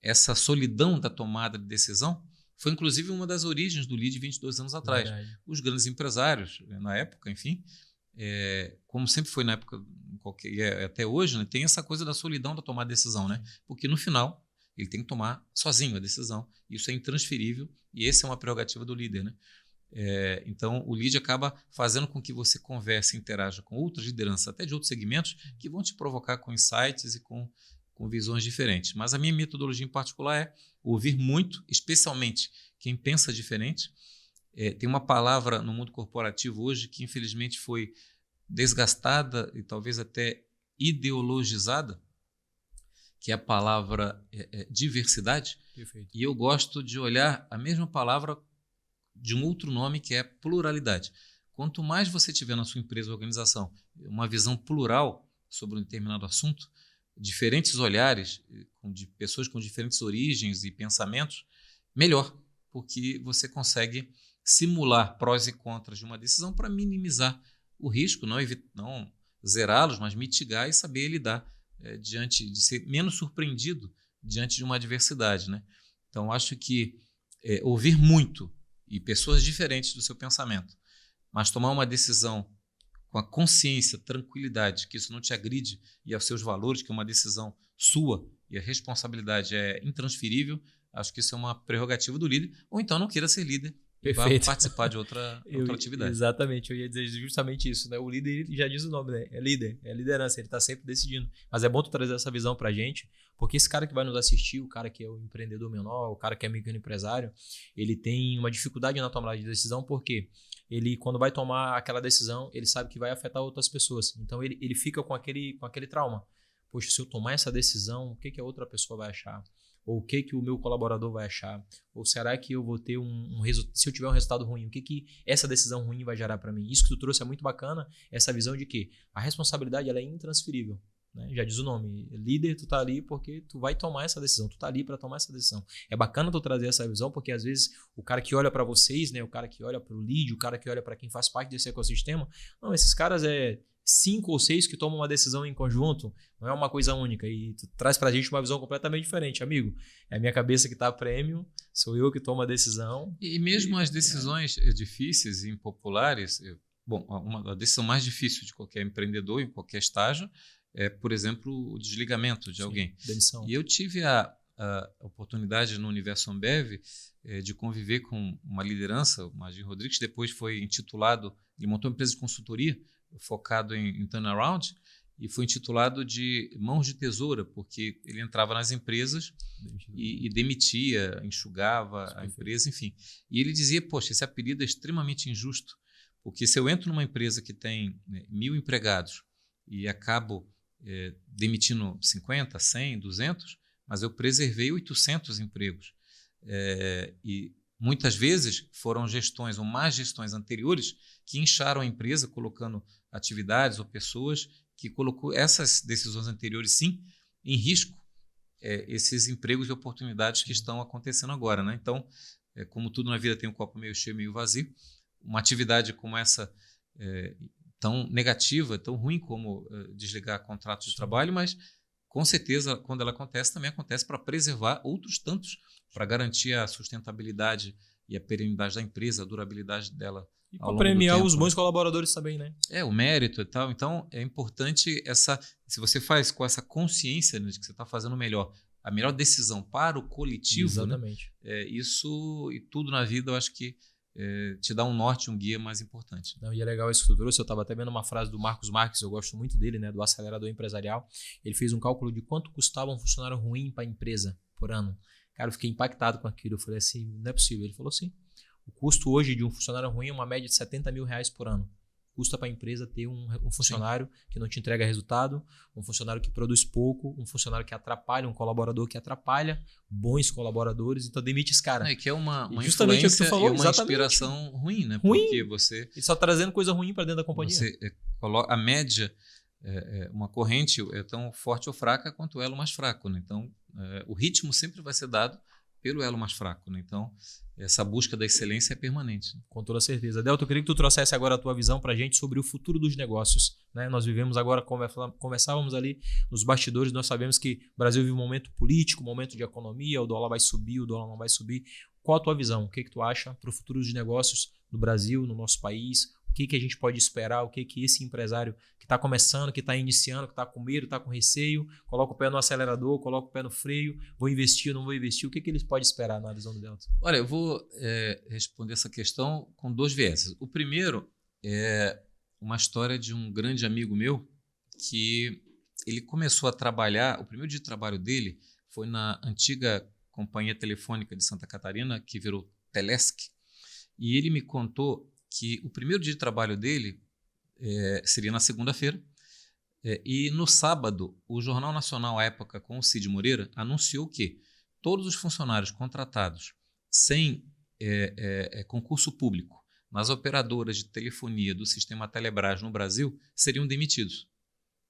essa solidão da tomada de decisão foi, inclusive, uma das origens do LEAD 22 anos atrás. Verdade. Os grandes empresários, na época, enfim, como sempre foi na época, até hoje, né, tem essa coisa da solidão da tomada de decisão, né? Porque, no final, ele tem que tomar sozinho a decisão. Isso é intransferível e essa é uma prerrogativa do líder, né? Então, o lead acaba fazendo com que você converse e interaja com outras lideranças, até de outros segmentos, que vão te provocar com insights e com visões diferentes. Mas a minha metodologia em particular é ouvir muito, especialmente quem pensa diferente. Tem uma palavra no mundo corporativo hoje que, infelizmente, foi desgastada e talvez até ideologizada, que é a palavra diversidade. Perfeito. E eu gosto de olhar a mesma palavra de um outro nome, que é pluralidade. Quanto mais você tiver na sua empresa ou organização uma visão plural sobre um determinado assunto, diferentes olhares, de pessoas com diferentes origens e pensamentos, melhor, porque você consegue simular prós e contras de uma decisão para minimizar o risco, não zerá-los, mas mitigar e saber lidar diante de ser menos surpreendido diante de uma adversidade, né? Então, acho que ouvir muito e pessoas diferentes do seu pensamento, mas tomar uma decisão com a consciência, tranquilidade, que isso não te agride e aos seus valores, que é uma decisão sua e a responsabilidade é intransferível, acho que isso é uma prerrogativa do líder, ou então não queira ser líder e vá participar de outra atividade. Exatamente, eu ia dizer justamente isso, né? O líder, ele já diz o nome, né? É líder, é liderança, ele está sempre decidindo. Mas é bom tu trazer essa visão pra gente, porque esse cara que vai nos assistir, o cara que é o empreendedor menor, o cara que é microempresário, ele tem uma dificuldade na tomada de decisão, porque ele, quando vai tomar aquela decisão, ele sabe que vai afetar outras pessoas. Então ele fica com aquele trauma. Poxa, se eu tomar essa decisão, o que a outra pessoa vai achar? Ou o que o meu colaborador vai achar? Ou será que eu vou ter se eu tiver um resultado ruim, o que essa decisão ruim vai gerar para mim? Isso que tu trouxe é muito bacana, essa visão de que a responsabilidade ela é intransferível, né? Já diz o nome, líder, tu tá ali porque tu vai tomar essa decisão, tu tá ali para tomar essa decisão. É bacana tu trazer essa visão, porque às vezes o cara que olha para vocês, né, o cara que olha para o lead, o cara que olha para quem faz parte desse ecossistema, não, esses caras 5 ou 6 que tomam uma decisão em conjunto, não é uma coisa única, e tu traz pra gente uma visão completamente diferente, amigo. É a minha cabeça que tá a prêmio, sou eu que tomo a decisão. E mesmo as decisões difíceis e impopulares, a decisão mais difícil de qualquer empreendedor em qualquer estágio é, por exemplo, o desligamento de alguém. Demissão. E eu tive a oportunidade no Universo Ambev de conviver com uma liderança, o Magin Rodrigues, depois foi intitulado, ele montou uma empresa de consultoria focado em turnaround, e foi intitulado de Mãos de Tesoura, porque ele entrava nas empresas e demitia, enxugava a empresa, enfim. E ele dizia, poxa, esse apelido é extremamente injusto, porque se eu entro numa empresa que tem 1.000 empregados e acabo demitindo 50, 100, 200, mas eu preservei 800 empregos. E muitas vezes foram gestões ou más gestões anteriores que incharam a empresa, colocando atividades ou pessoas que colocou essas decisões anteriores, sim, em risco esses empregos e oportunidades que estão acontecendo agora, né? Então, como tudo na vida tem um copo meio cheio, meio vazio. Uma atividade como essa, tão negativa, tão ruim como desligar contratos de trabalho, mas com certeza, quando ela acontece, também acontece para preservar outros tantos, para garantir a sustentabilidade e a perenidade da empresa, a durabilidade dela. E para premiar os bons colaboradores também, né? O mérito e tal. Então, é importante se você faz com essa consciência, né, de que você está fazendo a melhor decisão para o coletivo. Exatamente. Né, isso e tudo na vida, eu acho que te dá um norte, um guia mais importante. Não, e é legal isso que tu trouxe. Eu estava até vendo uma frase do Marcos Marques, eu gosto muito dele, né, do acelerador empresarial. Ele fez um cálculo de quanto custava um funcionário ruim para a empresa por ano. Cara, eu fiquei impactado com aquilo. Eu falei assim, não é possível. Ele falou assim, o custo hoje de um funcionário ruim é uma média de R$70 mil por ano. Custa para a empresa ter um funcionário que não te entrega resultado, um funcionário que produz pouco, um funcionário que atrapalha, um colaborador que atrapalha, bons colaboradores, então demite esse cara. Que é uma justamente influência o que tu falou, e uma exatamente. inspiração ruim, né? Ruim. Porque você... E só trazendo coisa ruim para dentro da companhia. Você coloca a média, uma corrente é tão forte ou fraca quanto o elo mais fraco, né? Então, o ritmo sempre vai ser dado pelo elo mais fraco, né? Então, essa busca da excelência é permanente. Com toda certeza. Delton, eu queria que tu trouxesse agora a tua visão para a gente sobre o futuro dos negócios. Né? Nós vivemos agora, conversávamos ali nos bastidores, nós sabemos que o Brasil vive um momento político, um momento de economia, o dólar vai subir, o dólar não vai subir. Qual a tua visão? O que tu acha para o futuro dos negócios no Brasil, no nosso país? O que a gente pode esperar? O que esse empresário que está começando, que está iniciando, que está com medo, está com receio, coloca o pé no acelerador, coloca o pé no freio, vou investir ou não vou investir? O que eles podem esperar na visão do Delton? Olha, eu vou responder essa questão com 2 vieses. O primeiro é uma história de um grande amigo meu que ele começou a trabalhar, o primeiro dia de trabalho dele foi na antiga companhia telefônica de Santa Catarina, que virou Telesc, e ele me contou que o primeiro dia de trabalho dele seria na segunda-feira, e no sábado o Jornal Nacional, à época, com o Cid Moreira, anunciou que todos os funcionários contratados sem concurso público nas operadoras de telefonia do sistema Telebrás no Brasil seriam demitidos.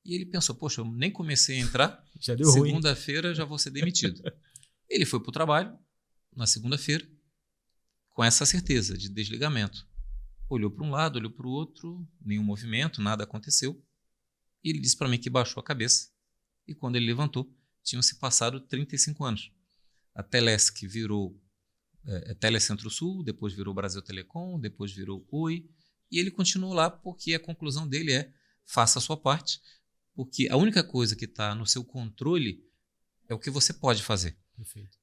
E ele pensou, poxa, eu nem comecei a entrar, já deu ruim. Segunda-feira já vou ser demitido. Ele foi para o trabalho na segunda-feira com essa certeza de desligamento. Olhou para um lado, olhou para o outro, nenhum movimento, nada aconteceu. E ele disse para mim que baixou a cabeça. E quando ele levantou, tinham se passado 35 anos. A Telesc virou Telecentro-Sul, depois virou Brasil Telecom, depois virou Oi. E ele continuou lá porque a conclusão dele é: faça a sua parte, porque a única coisa que está no seu controle é o que você pode fazer. Perfeito.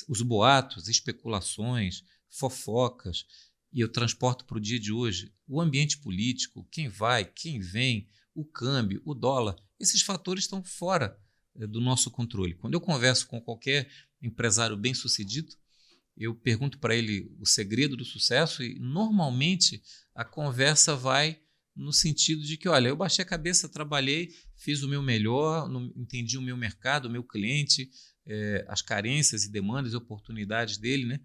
Os boatos, especulações, fofocas, e eu transporto para o dia de hoje o ambiente político, quem vai, quem vem, o câmbio, o dólar, esses fatores estão fora do nosso controle. Quando eu converso com qualquer empresário bem-sucedido, eu pergunto para ele o segredo do sucesso e, normalmente, a conversa vai no sentido de que, olha, eu baixei a cabeça, trabalhei, fiz o meu melhor, entendi o meu mercado, o meu cliente, as carências e demandas e oportunidades dele, né?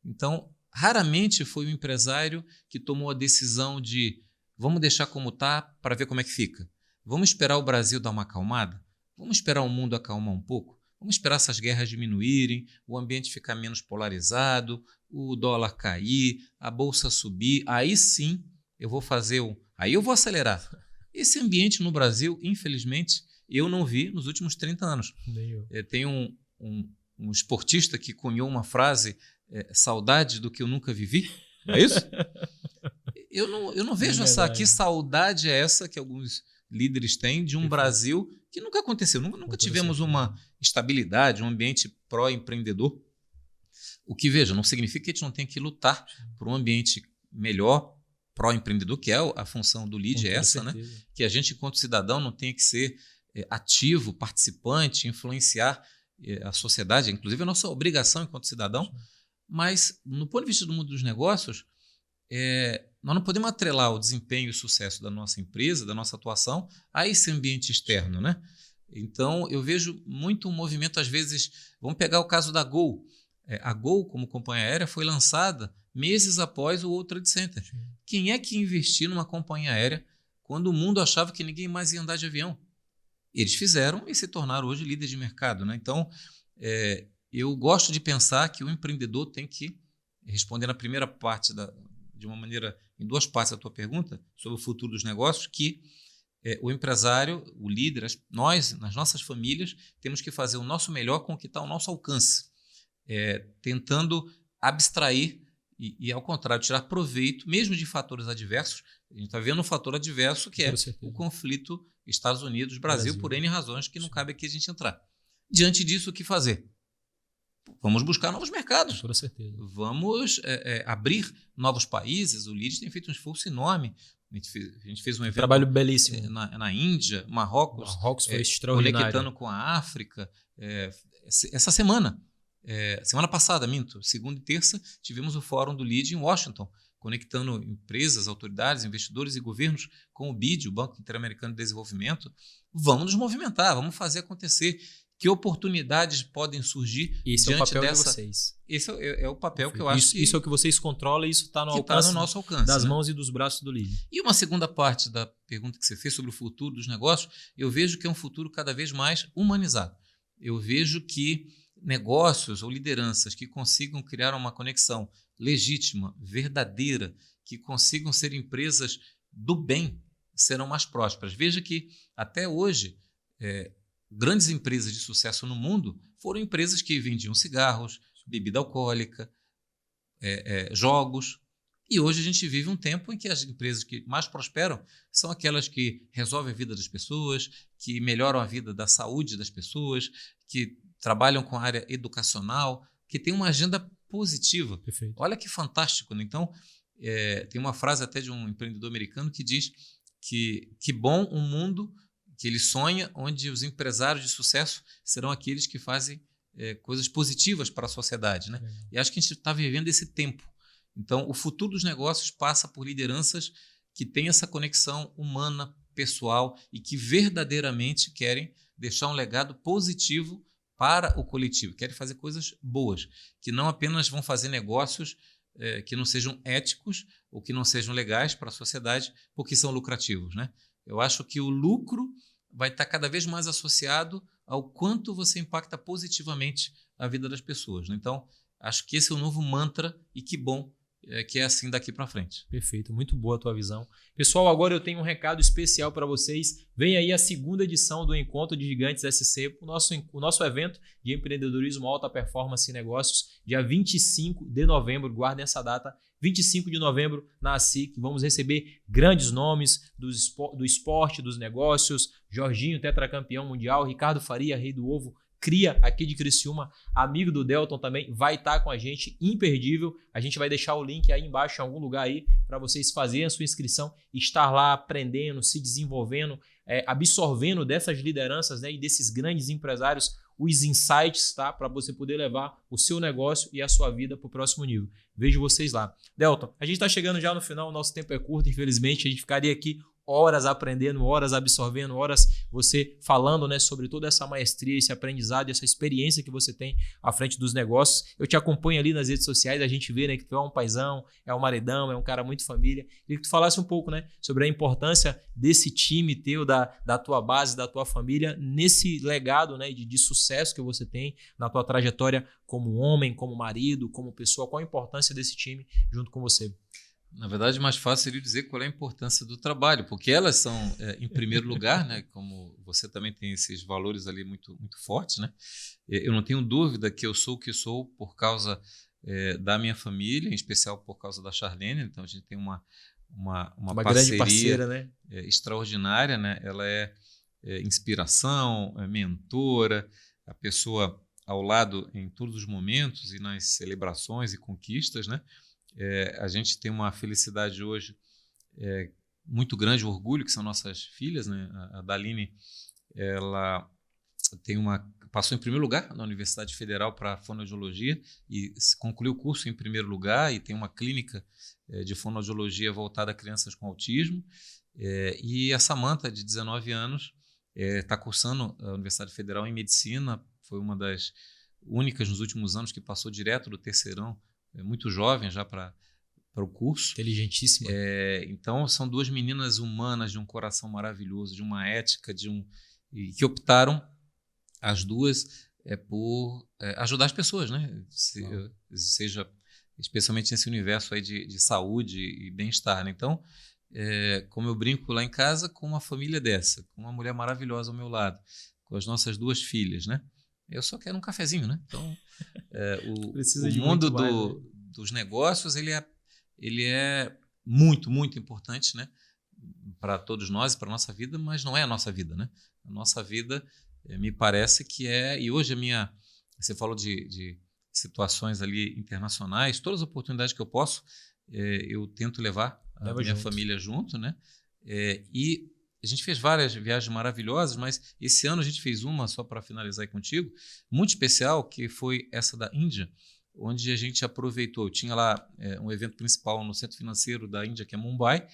Então, raramente foi um empresário que tomou a decisão de vamos deixar como está para ver como é que fica. Vamos esperar o Brasil dar uma acalmada? Vamos esperar o mundo acalmar um pouco? Vamos esperar essas guerras diminuírem, o ambiente ficar menos polarizado, o dólar cair, a bolsa subir. Aí sim eu vou fazer aí eu vou acelerar. Esse ambiente no Brasil, infelizmente, eu não vi nos últimos 30 anos. Tem um esportista que cunhou uma frase, saudade do que eu nunca vivi. É isso? Eu não vejo que saudade é essa que alguns líderes têm de um Brasil que nunca aconteceu. Nunca tivemos uma estabilidade, um ambiente pró-empreendedor. O que, veja, não significa que a gente não tenha que lutar por um ambiente melhor, pró-empreendedor, que é a função do lead, né? Que a gente, enquanto cidadão, não tenha que ser ativo, participante, influenciar a sociedade, inclusive a nossa obrigação enquanto cidadão. Mas, no ponto de vista do mundo dos negócios, nós não podemos atrelar o desempenho e o sucesso da nossa empresa, da nossa atuação, a esse ambiente externo, né? Então, eu vejo muito um movimento, às vezes, vamos pegar o caso da Gol. A Gol, como companhia aérea, foi lançada meses após o World Trade Center. Sim. Quem é que investiu numa companhia aérea quando o mundo achava que ninguém mais ia andar de avião? Eles fizeram e se tornaram hoje líderes de mercado, né? Então, eu gosto de pensar que o empreendedor tem que respondendo a primeira parte de uma maneira, em duas partes da tua pergunta, sobre o futuro dos negócios, que o empresário, o líder, nós, nas nossas famílias, temos que fazer o nosso melhor com o que está ao nosso alcance, tentando abstrair e, ao contrário, tirar proveito, mesmo de fatores adversos. A gente está vendo um fator adverso que é o conflito Estados Unidos-Brasil, por N razões que não cabe aqui a gente entrar. Diante disso, o que fazer? Vamos buscar novos mercados. Com certeza. Vamos abrir novos países. O Lead tem feito um esforço enorme. A gente fez um evento. Trabalho belíssimo. Na Índia, Marrocos foi extraordinário. Conectando com a África. Essa semana passada, segunda e terça, tivemos o Fórum do Lead em Washington, conectando empresas, autoridades, investidores e governos com o BID, o Banco Interamericano de Desenvolvimento. Vamos nos movimentar, vamos fazer acontecer. Que oportunidades podem surgir diante é o papel de vocês. Esse é o papel que eu acho isso é o que vocês controlam e isso está no nosso alcance, das mãos e dos braços do Lead. E uma segunda parte da pergunta que você fez sobre o futuro dos negócios, eu vejo que é um futuro cada vez mais humanizado. Eu vejo que negócios ou lideranças que consigam criar uma conexão legítima, verdadeira, que consigam ser empresas do bem, serão mais prósperas. Veja que até hoje grandes empresas de sucesso no mundo foram empresas que vendiam cigarros, bebida alcoólica, jogos. E hoje a gente vive um tempo em que as empresas que mais prosperam são aquelas que resolvem a vida das pessoas, que melhoram a vida da saúde das pessoas, que trabalham com a área educacional, que têm uma agenda positiva. Perfeito. Olha que fantástico, né? Então, tem uma frase até de um empreendedor americano que diz que bom um mundo que ele sonha, onde os empresários de sucesso serão aqueles que fazem coisas positivas para a sociedade, né? E acho que a gente está vivendo esse tempo. Então, o futuro dos negócios passa por lideranças que têm essa conexão humana, pessoal e que verdadeiramente querem deixar um legado positivo para o coletivo, querem fazer coisas boas, que não apenas vão fazer negócios que não sejam éticos ou que não sejam legais para a sociedade porque são lucrativos, né? Eu acho que o lucro vai estar cada vez mais associado ao quanto você impacta positivamente a vida das pessoas, né? Então, acho que esse é o novo mantra e que bom que é assim daqui para frente. Perfeito, muito boa a tua visão. Pessoal, agora eu tenho um recado especial para vocês. Vem aí a segunda edição do Encontro de Gigantes SC, o nosso evento de empreendedorismo, alta performance e negócios, dia 25 de novembro, guardem essa data, 25 de novembro na ASIC. Vamos receber grandes nomes do esporte, dos negócios, Jorginho, tetracampeão mundial, Ricardo Faria, rei do ovo, cria aqui de Criciúma, amigo do Delton também, vai estar com a gente, imperdível. A gente vai deixar o link aí embaixo em algum lugar aí para vocês fazerem a sua inscrição, estar lá aprendendo, se desenvolvendo, absorvendo dessas lideranças, né, e desses grandes empresários os insights, tá, para você poder levar o seu negócio e a sua vida para o próximo nível. Vejo vocês lá. Delton, a gente está chegando já no final, o nosso tempo é curto, infelizmente, a gente ficaria aqui horas aprendendo, horas absorvendo, horas você falando, né, sobre toda essa maestria, esse aprendizado, essa experiência que você tem à frente dos negócios. Eu te acompanho ali nas redes sociais, a gente vê, né, que tu é um paizão, é um maridão, é um cara muito família. Queria que tu falasse um pouco, né, sobre a importância desse time teu, da tua base, da tua família, nesse legado, né, de sucesso que você tem na tua trajetória como homem, como marido, como pessoa. Qual a importância desse time junto com você? Na verdade, mais fácil seria dizer qual é a importância do trabalho, porque elas são, em primeiro lugar, né, como você também tem esses valores ali muito, muito fortes, né? Eu não tenho dúvida que eu sou o que sou por causa da minha família, em especial por causa da Charlene. Então, a gente tem uma grande parceira, né? Extraordinária, né? Ela é inspiração, é mentora, a pessoa ao lado em todos os momentos e nas celebrações e conquistas, né? A gente tem uma felicidade hoje muito grande, o orgulho, que são nossas filhas, né? A Daline, ela passou em primeiro lugar na Universidade Federal para fonoaudiologia e concluiu o curso em primeiro lugar e tem uma clínica de fonoaudiologia voltada a crianças com autismo. E a Samantha, de 19 anos, está cursando a Universidade Federal em Medicina, foi uma das únicas nos últimos anos que passou direto do terceirão, muito jovem já para o curso. Inteligentíssima. Então, são duas meninas humanas de um coração maravilhoso, de uma ética, e que optaram, as duas, por ajudar as pessoas, né? Seja especialmente nesse universo aí de saúde e bem-estar, né? Então, como eu brinco lá em casa, com uma família dessa, com uma mulher maravilhosa ao meu lado, com as nossas 2 filhas, né? Eu só quero um cafezinho, né? Então, o mundo dos negócios, ele é muito, muito importante, né? Para todos nós, para a nossa vida, mas não é a nossa vida, né? A nossa vida, me parece que e hoje você falou de situações ali internacionais, todas as oportunidades que eu posso, eu tento levar a minha família junto, né? E a gente fez várias viagens maravilhosas, mas esse ano a gente fez uma, só para finalizar aí contigo, muito especial, que foi essa da Índia, onde a gente aproveitou. Eu tinha lá um evento principal no centro financeiro da Índia, que é Mumbai.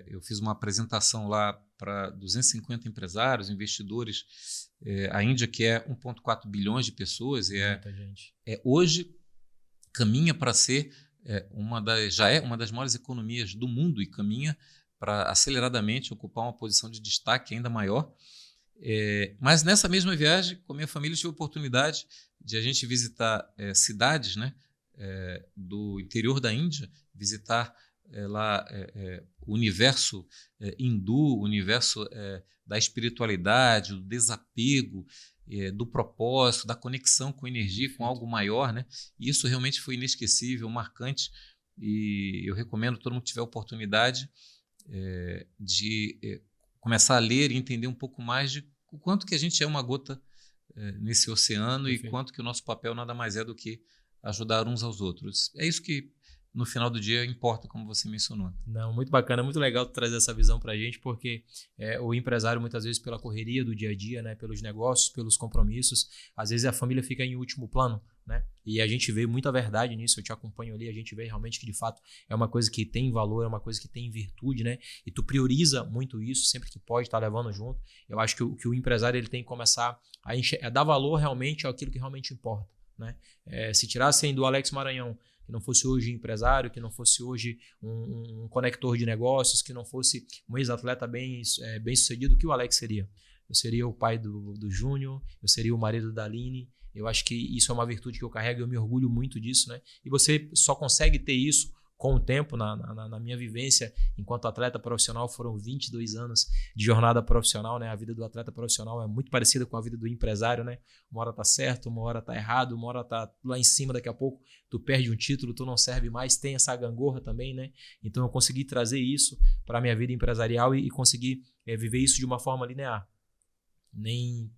Eu fiz uma apresentação lá para 250 empresários, investidores. A Índia, que é 1,4 bilhões de pessoas, muita gente. Hoje caminha para ser já é uma das maiores economias do mundo e caminha para aceleradamente ocupar uma posição de destaque ainda maior. Mas nessa mesma viagem, com a minha família, tive a oportunidade de a gente visitar cidades, né, do interior da Índia, visitar lá o universo hindu, o universo da espiritualidade, do desapego, do propósito, da conexão com energia, com algo maior, né? E isso realmente foi inesquecível, marcante, e eu recomendo todo mundo que tiver oportunidade de começar a ler e entender um pouco mais de o quanto que a gente é uma gota nesse oceano. Perfeito. E quanto que o nosso papel nada mais é do que ajudar uns aos outros. É isso que no final do dia importa, como você mencionou. Não, muito bacana, muito legal trazer essa visão para a gente, porque o empresário, muitas vezes, pela correria do dia a dia, né, pelos negócios, pelos compromissos, às vezes a família fica em último plano, né? E a gente vê muita verdade nisso, eu te acompanho ali, a gente vê realmente que, de fato, é uma coisa que tem valor, é uma coisa que tem virtude, né? E tu prioriza muito isso, sempre que pode, tá levando junto. Eu acho que o empresário ele tem que começar a dar valor realmente àquilo que realmente importa, né? Se tirassem do Alex Maranhão, que não fosse hoje empresário, que não fosse hoje um conector de negócios, que não fosse um ex-atleta bem sucedido, o que o Alex seria? Eu seria o pai do Júnior, eu seria o marido da Aline. Eu acho que isso é uma virtude que eu carrego, eu me orgulho muito disso, né? E você só consegue ter isso com o tempo. Na minha vivência enquanto atleta profissional, foram 22 anos de jornada profissional, né? A vida do atleta profissional é muito parecida com a vida do empresário, né? Uma hora tá certo, uma hora tá errado, uma hora tá lá em cima, daqui a pouco tu perde um título, tu não serve mais, tem essa gangorra também, né? Então eu consegui trazer isso para a minha vida empresarial e conseguir viver isso de uma forma linear. Nem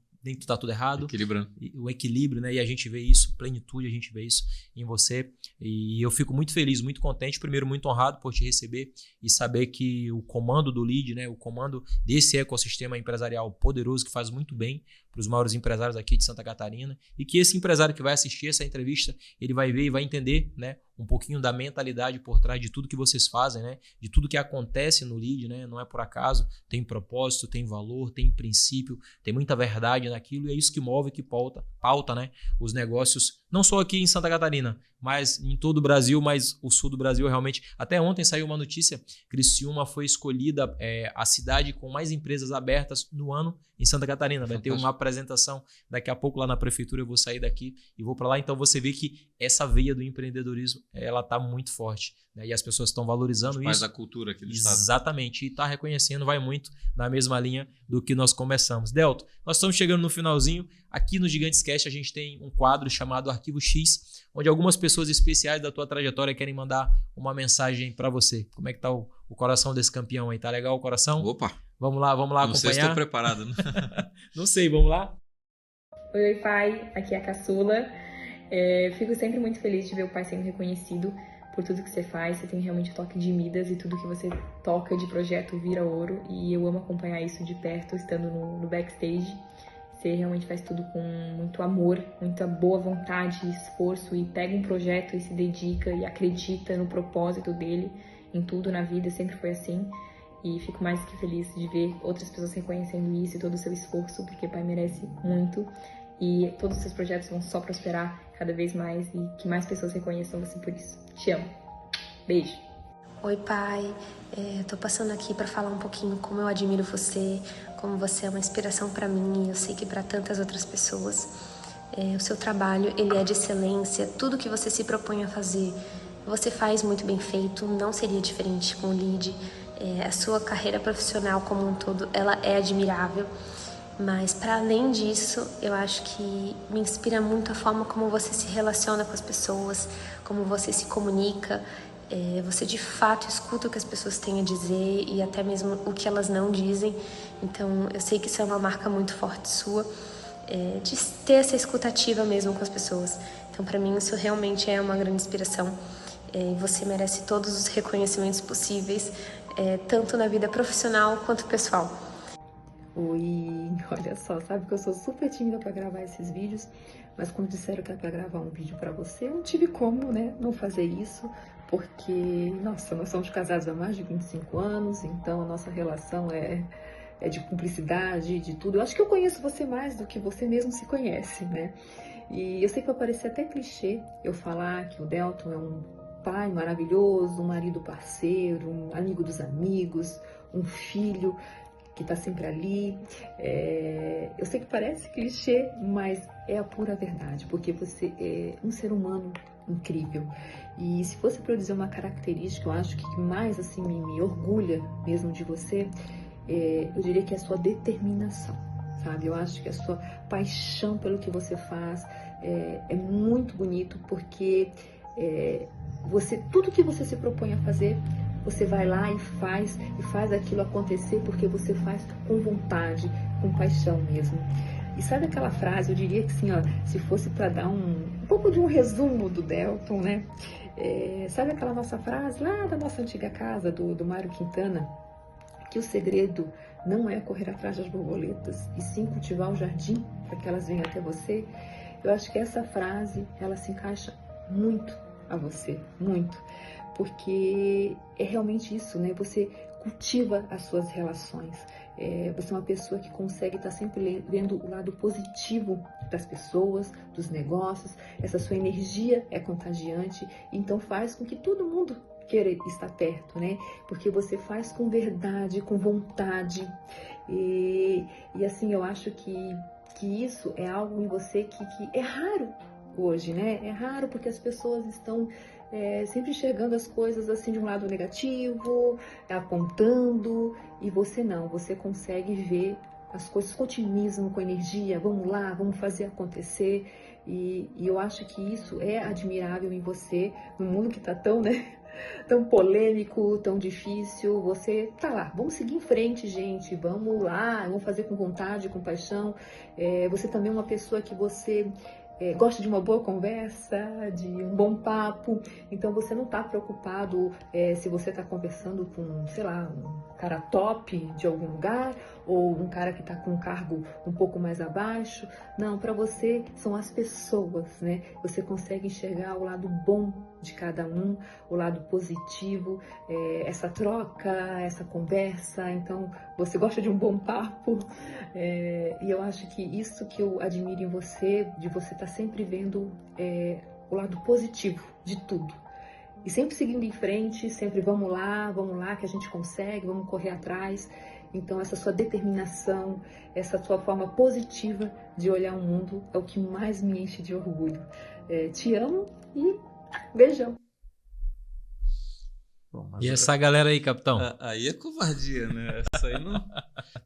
tu tá tudo errado. Equilibrando. O equilíbrio, né? E a gente vê isso, plenitude, a gente vê isso em você. E eu fico muito feliz, muito contente, primeiro muito honrado por te receber e saber que o comando do LEAD, né? O comando desse ecossistema empresarial poderoso que faz muito bem para os maiores empresários aqui de Santa Catarina, e que esse empresário que vai assistir essa entrevista, ele vai ver e vai entender, né, um pouquinho da mentalidade por trás de tudo que vocês fazem, né, de tudo que acontece no LEAD, né, não é por acaso, tem propósito, tem valor, tem princípio, tem muita verdade naquilo, e é isso que move, que pauta, né, os negócios, não só aqui em Santa Catarina, mas em todo o Brasil, mas o sul do Brasil realmente. Até ontem saiu uma notícia, Criciúma foi escolhida a cidade com mais empresas abertas no ano em Santa Catarina. Vai ter uma apresentação daqui a pouco lá na prefeitura, eu vou sair daqui e vou para lá. Então você vê que essa veia do empreendedorismo, ela está muito forte, né? E as pessoas estão valorizando isso. Faz a cultura aqui do estado. Exatamente, e está reconhecendo, vai muito na mesma linha do que nós começamos. Delton, nós estamos chegando no finalzinho. Aqui no Gigantes Cast a gente tem um quadro chamado Arquivo X, onde algumas pessoas especiais da tua trajetória querem mandar uma mensagem para você. Como é que tá o coração desse campeão aí? Tá legal o coração? Opa! Vamos lá acompanhar. Não sei se estou preparado, né? Não sei, vamos lá? Oi, pai. Aqui é a Caçula. Fico sempre muito feliz de ver o pai sendo reconhecido por tudo que você faz. Você tem realmente o toque de Midas e tudo que você toca de projeto vira ouro. E eu amo acompanhar isso de perto, estando no backstage. Você realmente faz tudo com muito amor, muita boa vontade e esforço, e pega um projeto e se dedica e acredita no propósito dele, em tudo na vida, sempre foi assim. E fico mais que feliz de ver outras pessoas reconhecendo isso e todo o seu esforço, porque o pai merece muito. E todos os seus projetos vão só prosperar cada vez mais, e que mais pessoas reconheçam você por isso. Te amo. Beijo. Oi, pai. Tô passando aqui para falar um pouquinho como eu admiro você, como você é uma inspiração para mim e eu sei que para tantas outras pessoas. O seu trabalho, ele é de excelência, tudo que você se propõe a fazer, você faz muito bem feito, não seria diferente com o LEAD. A sua carreira profissional como um todo, ela é admirável, mas para além disso, eu acho que me inspira muito a forma como você se relaciona com as pessoas, como você se comunica, você de fato escuta o que as pessoas têm a dizer e até mesmo o que elas não dizem. Então eu sei que isso é uma marca muito forte sua, de ter essa escutativa mesmo com as pessoas. Então para mim isso realmente é uma grande inspiração. Você merece todos os reconhecimentos possíveis, tanto na vida profissional quanto pessoal. Oi, olha só, sabe que eu sou super tímida para gravar esses vídeos, mas quando disseram que é para gravar um vídeo para você, eu não tive como, né, não fazer isso, porque, nossa, nós somos casados há mais de 25 anos, então a nossa relação é de cumplicidade, de tudo. Eu acho que eu conheço você mais do que você mesmo se conhece, né? E eu sei que vai parecer até clichê eu falar que o Delton é um pai maravilhoso, um marido parceiro, um amigo dos amigos, um filho que está sempre ali. Eu sei que parece clichê, mas é a pura verdade, porque você é um ser humano incrível. E se fosse para eu dizer uma característica, eu acho que mais assim me orgulha mesmo de você, eu diria que é a sua determinação, sabe? Eu acho que a sua paixão pelo que você faz é muito bonito, porque tudo que você se propõe a fazer, você vai lá e faz aquilo acontecer, porque você faz com vontade, com paixão mesmo. E sabe aquela frase, eu diria que assim, ó, se fosse para dar um pouco de um resumo do Delton, né? Sabe aquela nossa frase lá da nossa antiga casa, do Mário Quintana? Que o segredo não é correr atrás das borboletas, e sim cultivar o jardim para que elas venham até você. Eu acho que essa frase, ela se encaixa muito a você, muito. Porque é realmente isso, né? Você cultiva as suas relações. Você é uma pessoa que consegue estar sempre vendo o lado positivo das pessoas, dos negócios. Essa sua energia é contagiante, então faz com que todo mundo queira estar perto, né? Porque você faz com verdade, com vontade. E assim, eu acho que isso é algo em você que é raro hoje, né? É raro porque as pessoas estão sempre enxergando as coisas assim de um lado negativo, apontando, e você não, você consegue ver as coisas com otimismo, com energia, vamos lá, vamos fazer acontecer, e eu acho que isso é admirável em você, no mundo que tá tão, né, tão polêmico, tão difícil, você tá lá, vamos seguir em frente, gente, vamos lá, vamos fazer com vontade, com paixão. Você também é uma pessoa que você gosta de uma boa conversa, de um bom papo, então você não está preocupado se você está conversando com, sei lá, um cara top de algum lugar ou um cara que está com um cargo um pouco mais abaixo. Não, para você são as pessoas, né? Você consegue enxergar o lado bom de cada um, o lado positivo, essa troca, essa conversa. Então você gosta de um bom papo, e eu acho que isso que eu admiro em você, de você estar sempre vendo o lado positivo de tudo. E sempre seguindo em frente, sempre vamos lá que a gente consegue, vamos correr atrás. Então essa sua determinação, essa sua forma positiva de olhar o mundo é o que mais me enche de orgulho. Te amo e beijão. Bom, e essa galera aí, capitão? Aí é covardia, né? Essa aí não.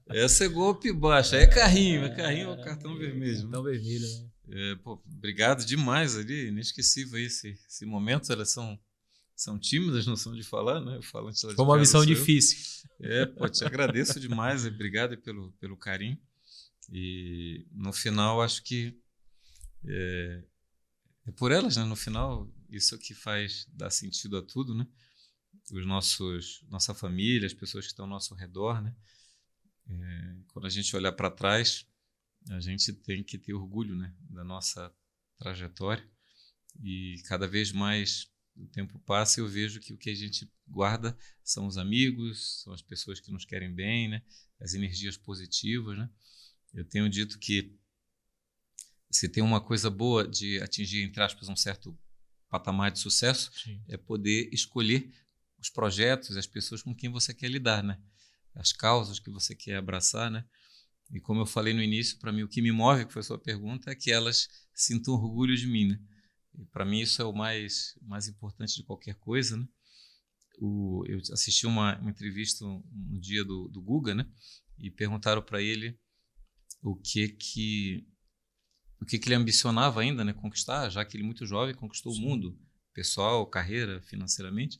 Essa é golpe baixo. Aí é carrinho ou cartão vermelho. Cartão vermelho, né? Obrigado demais ali, inesquecível esse momento. Elas são tímidas, não são de falar, né? Eu falo antes de Foi uma missão difícil. Te agradeço demais, obrigado pelo carinho. E no final, acho que é por elas, né? No final, isso é que faz dar sentido a tudo, né? Nossa família, as pessoas que estão ao nosso redor, né? Quando a gente olhar para trás, a gente tem que ter orgulho, né, da nossa trajetória, e cada vez mais o tempo passa e eu vejo que o que a gente guarda são os amigos, são as pessoas que nos querem bem, né, as energias positivas, né? Eu tenho dito que se tem uma coisa boa de atingir, entre aspas, um certo patamar de sucesso, sim, é poder escolher os projetos, as pessoas com quem você quer lidar, né? As causas que você quer abraçar, né? E como eu falei no início, para mim o que me move, que foi a sua pergunta, é que elas sintam orgulho de mim, né? E para mim isso é o mais importante de qualquer coisa, né? Eu assisti uma entrevista no dia do Guga, né? E perguntaram para ele o que ele ambicionava ainda, né, conquistar, já que ele muito jovem conquistou o mundo, pessoal, carreira, financeiramente.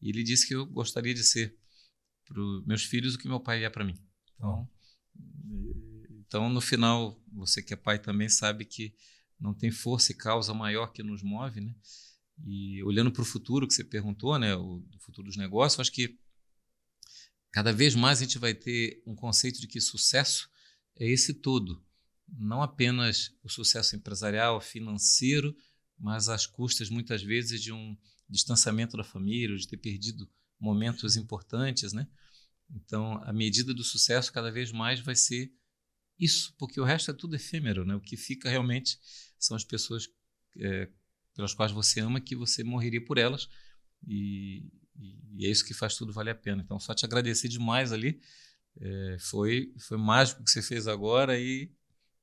E ele disse que eu gostaria de ser para os meus filhos o que meu pai é para mim. Então, no final, você que é pai também sabe que não tem força e causa maior que nos move, né? E olhando para o futuro que você perguntou, né, o futuro dos negócios, acho que cada vez mais a gente vai ter um conceito de que sucesso é esse todo. Não apenas o sucesso empresarial, financeiro, mas às custas, muitas vezes, de um distanciamento da família, de ter perdido momentos importantes, né? Então, a medida do sucesso cada vez mais vai ser isso, porque o resto é tudo efêmero, né? O que fica realmente são as pessoas pelas quais você ama, que você morreria por elas, e é isso que faz tudo valer a pena. Então, só te agradecer demais ali. Foi mágico o que você fez agora e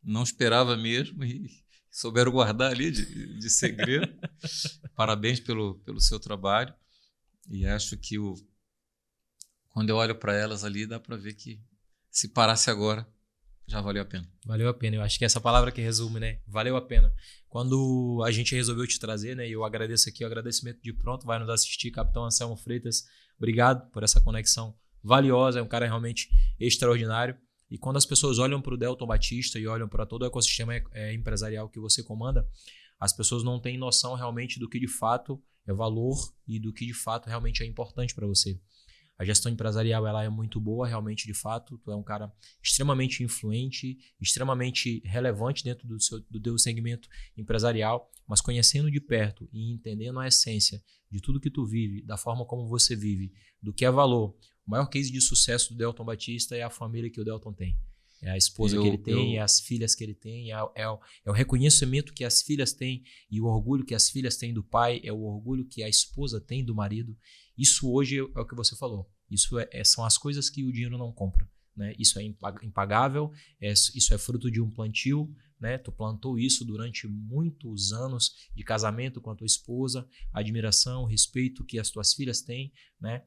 não esperava mesmo, e souberam guardar ali de segredo. Parabéns pelo seu trabalho, e acho que quando eu olho para elas ali, dá para ver que se parasse agora, já valeu a pena. Valeu a pena, eu acho que é essa palavra que resume, né? Valeu a pena. Quando a gente resolveu te trazer, né? E eu agradeço aqui, o agradecimento de pronto, vai nos assistir, Capitão Anselmo Freitas, obrigado por essa conexão valiosa, é um cara realmente extraordinário. E quando as pessoas olham para o Delton Batista e olham para todo o ecossistema empresarial que você comanda, as pessoas não têm noção realmente do que de fato é valor e do que de fato realmente é importante para você. A gestão empresarial ela é muito boa, realmente, de fato. Tu é um cara extremamente influente, extremamente relevante dentro do teu segmento empresarial, mas conhecendo de perto e entendendo a essência de tudo que tu vive, da forma como você vive, do que é valor. O maior case de sucesso do Delton Batista é a família que o Delton tem. É a esposa que ele tem, é as filhas que ele tem, é o reconhecimento que as filhas têm e o orgulho que as filhas têm do pai, é o orgulho que a esposa tem do marido. Isso hoje é o que você falou. Isso são as coisas que o dinheiro não compra, né? Isso é impagável, isso é fruto de um plantio, né? Tu plantou isso durante muitos anos de casamento com a tua esposa, a admiração, o respeito que as tuas filhas têm, né?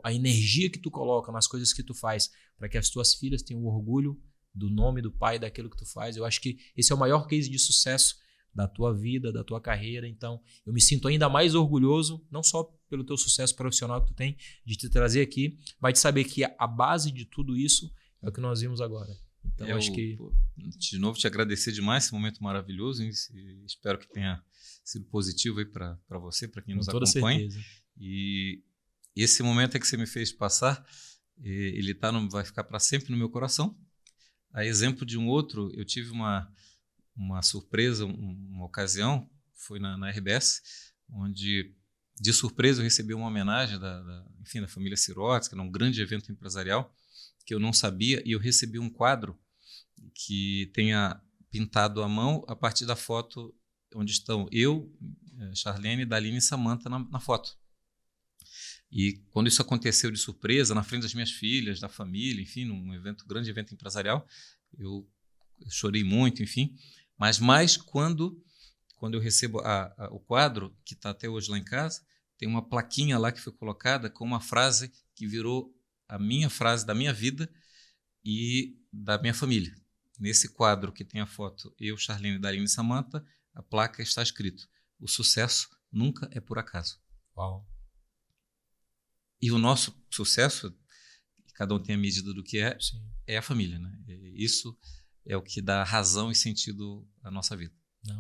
A energia que tu coloca nas coisas que tu faz para que as tuas filhas tenham o orgulho do nome do pai, daquilo que tu faz. Eu acho que esse é o maior case de sucesso da tua vida, da tua carreira. Então, eu me sinto ainda mais orgulhoso, não só pelo teu sucesso profissional que tu tem, de te trazer aqui, mas de saber que a base de tudo isso é o que nós vimos agora. Então, acho que... De novo, te agradecer demais esse momento maravilhoso, hein? Espero que tenha sido positivo aí para você, para quem nos acompanha. Certeza. E esse momento é que você me fez passar, ele vai ficar para sempre no meu coração. A exemplo de um outro, eu tive uma surpresa, uma ocasião, foi na RBS, onde de surpresa eu recebi uma homenagem da família Sirotes, que era um grande evento empresarial, que eu não sabia, e eu recebi um quadro que tenha pintado à mão a partir da foto onde estão eu, Charlene, Daline e Samantha na foto. E quando isso aconteceu de surpresa, na frente das minhas filhas, da família, enfim, num grande evento empresarial, eu chorei muito, enfim. Mas mais quando eu recebo o quadro, que está até hoje lá em casa, tem uma plaquinha lá que foi colocada com uma frase que virou a minha frase da minha vida e da minha família. Nesse quadro que tem a foto eu, Charlene, Daline e Samantha, a placa está escrito: o sucesso nunca é por acaso. Uau! E o nosso sucesso, cada um tem a medida do que Sim. É a família, né? Isso é o que dá razão e sentido à nossa vida.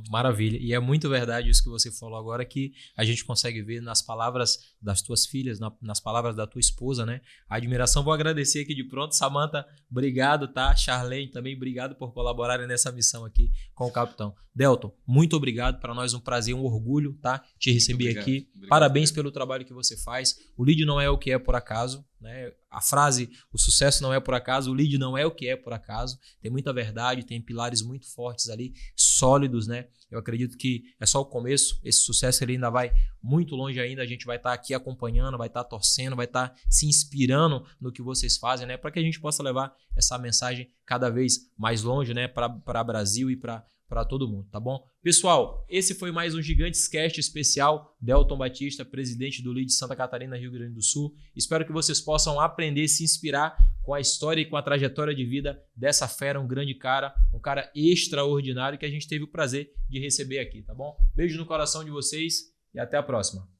Maravilha. E é muito verdade isso que você falou agora, que a gente consegue ver nas palavras das tuas filhas, nas palavras da tua esposa, né? A admiração. Vou agradecer aqui de pronto. Samantha, obrigado, tá? Charlene, também obrigado por colaborarem nessa missão aqui com o Capitão. Delton, muito obrigado. Para nós um prazer, um orgulho, tá? Te receber aqui. Obrigado. Parabéns pelo trabalho que você faz. O Lead não é o que é por acaso. né? A frase, o sucesso não é por acaso, o lead não é o que é por acaso, tem muita verdade, tem pilares muito fortes ali, sólidos, né? Eu acredito que é só o começo, esse sucesso ele ainda vai muito longe ainda, a gente vai estar aqui acompanhando, vai estar torcendo, vai estar se inspirando no que vocês fazem, né? Para que a gente possa levar essa mensagem cada vez mais longe, né? Para Brasil e para todo mundo, tá bom? Pessoal, esse foi mais um Gigantes Cast especial. Delton Batista, presidente do Lead Santa Catarina, Rio Grande do Sul. Espero que vocês possam aprender, se inspirar com a história e com a trajetória de vida dessa fera, um grande cara, um cara extraordinário que a gente teve o prazer de receber aqui, tá bom? Beijo no coração de vocês e até a próxima.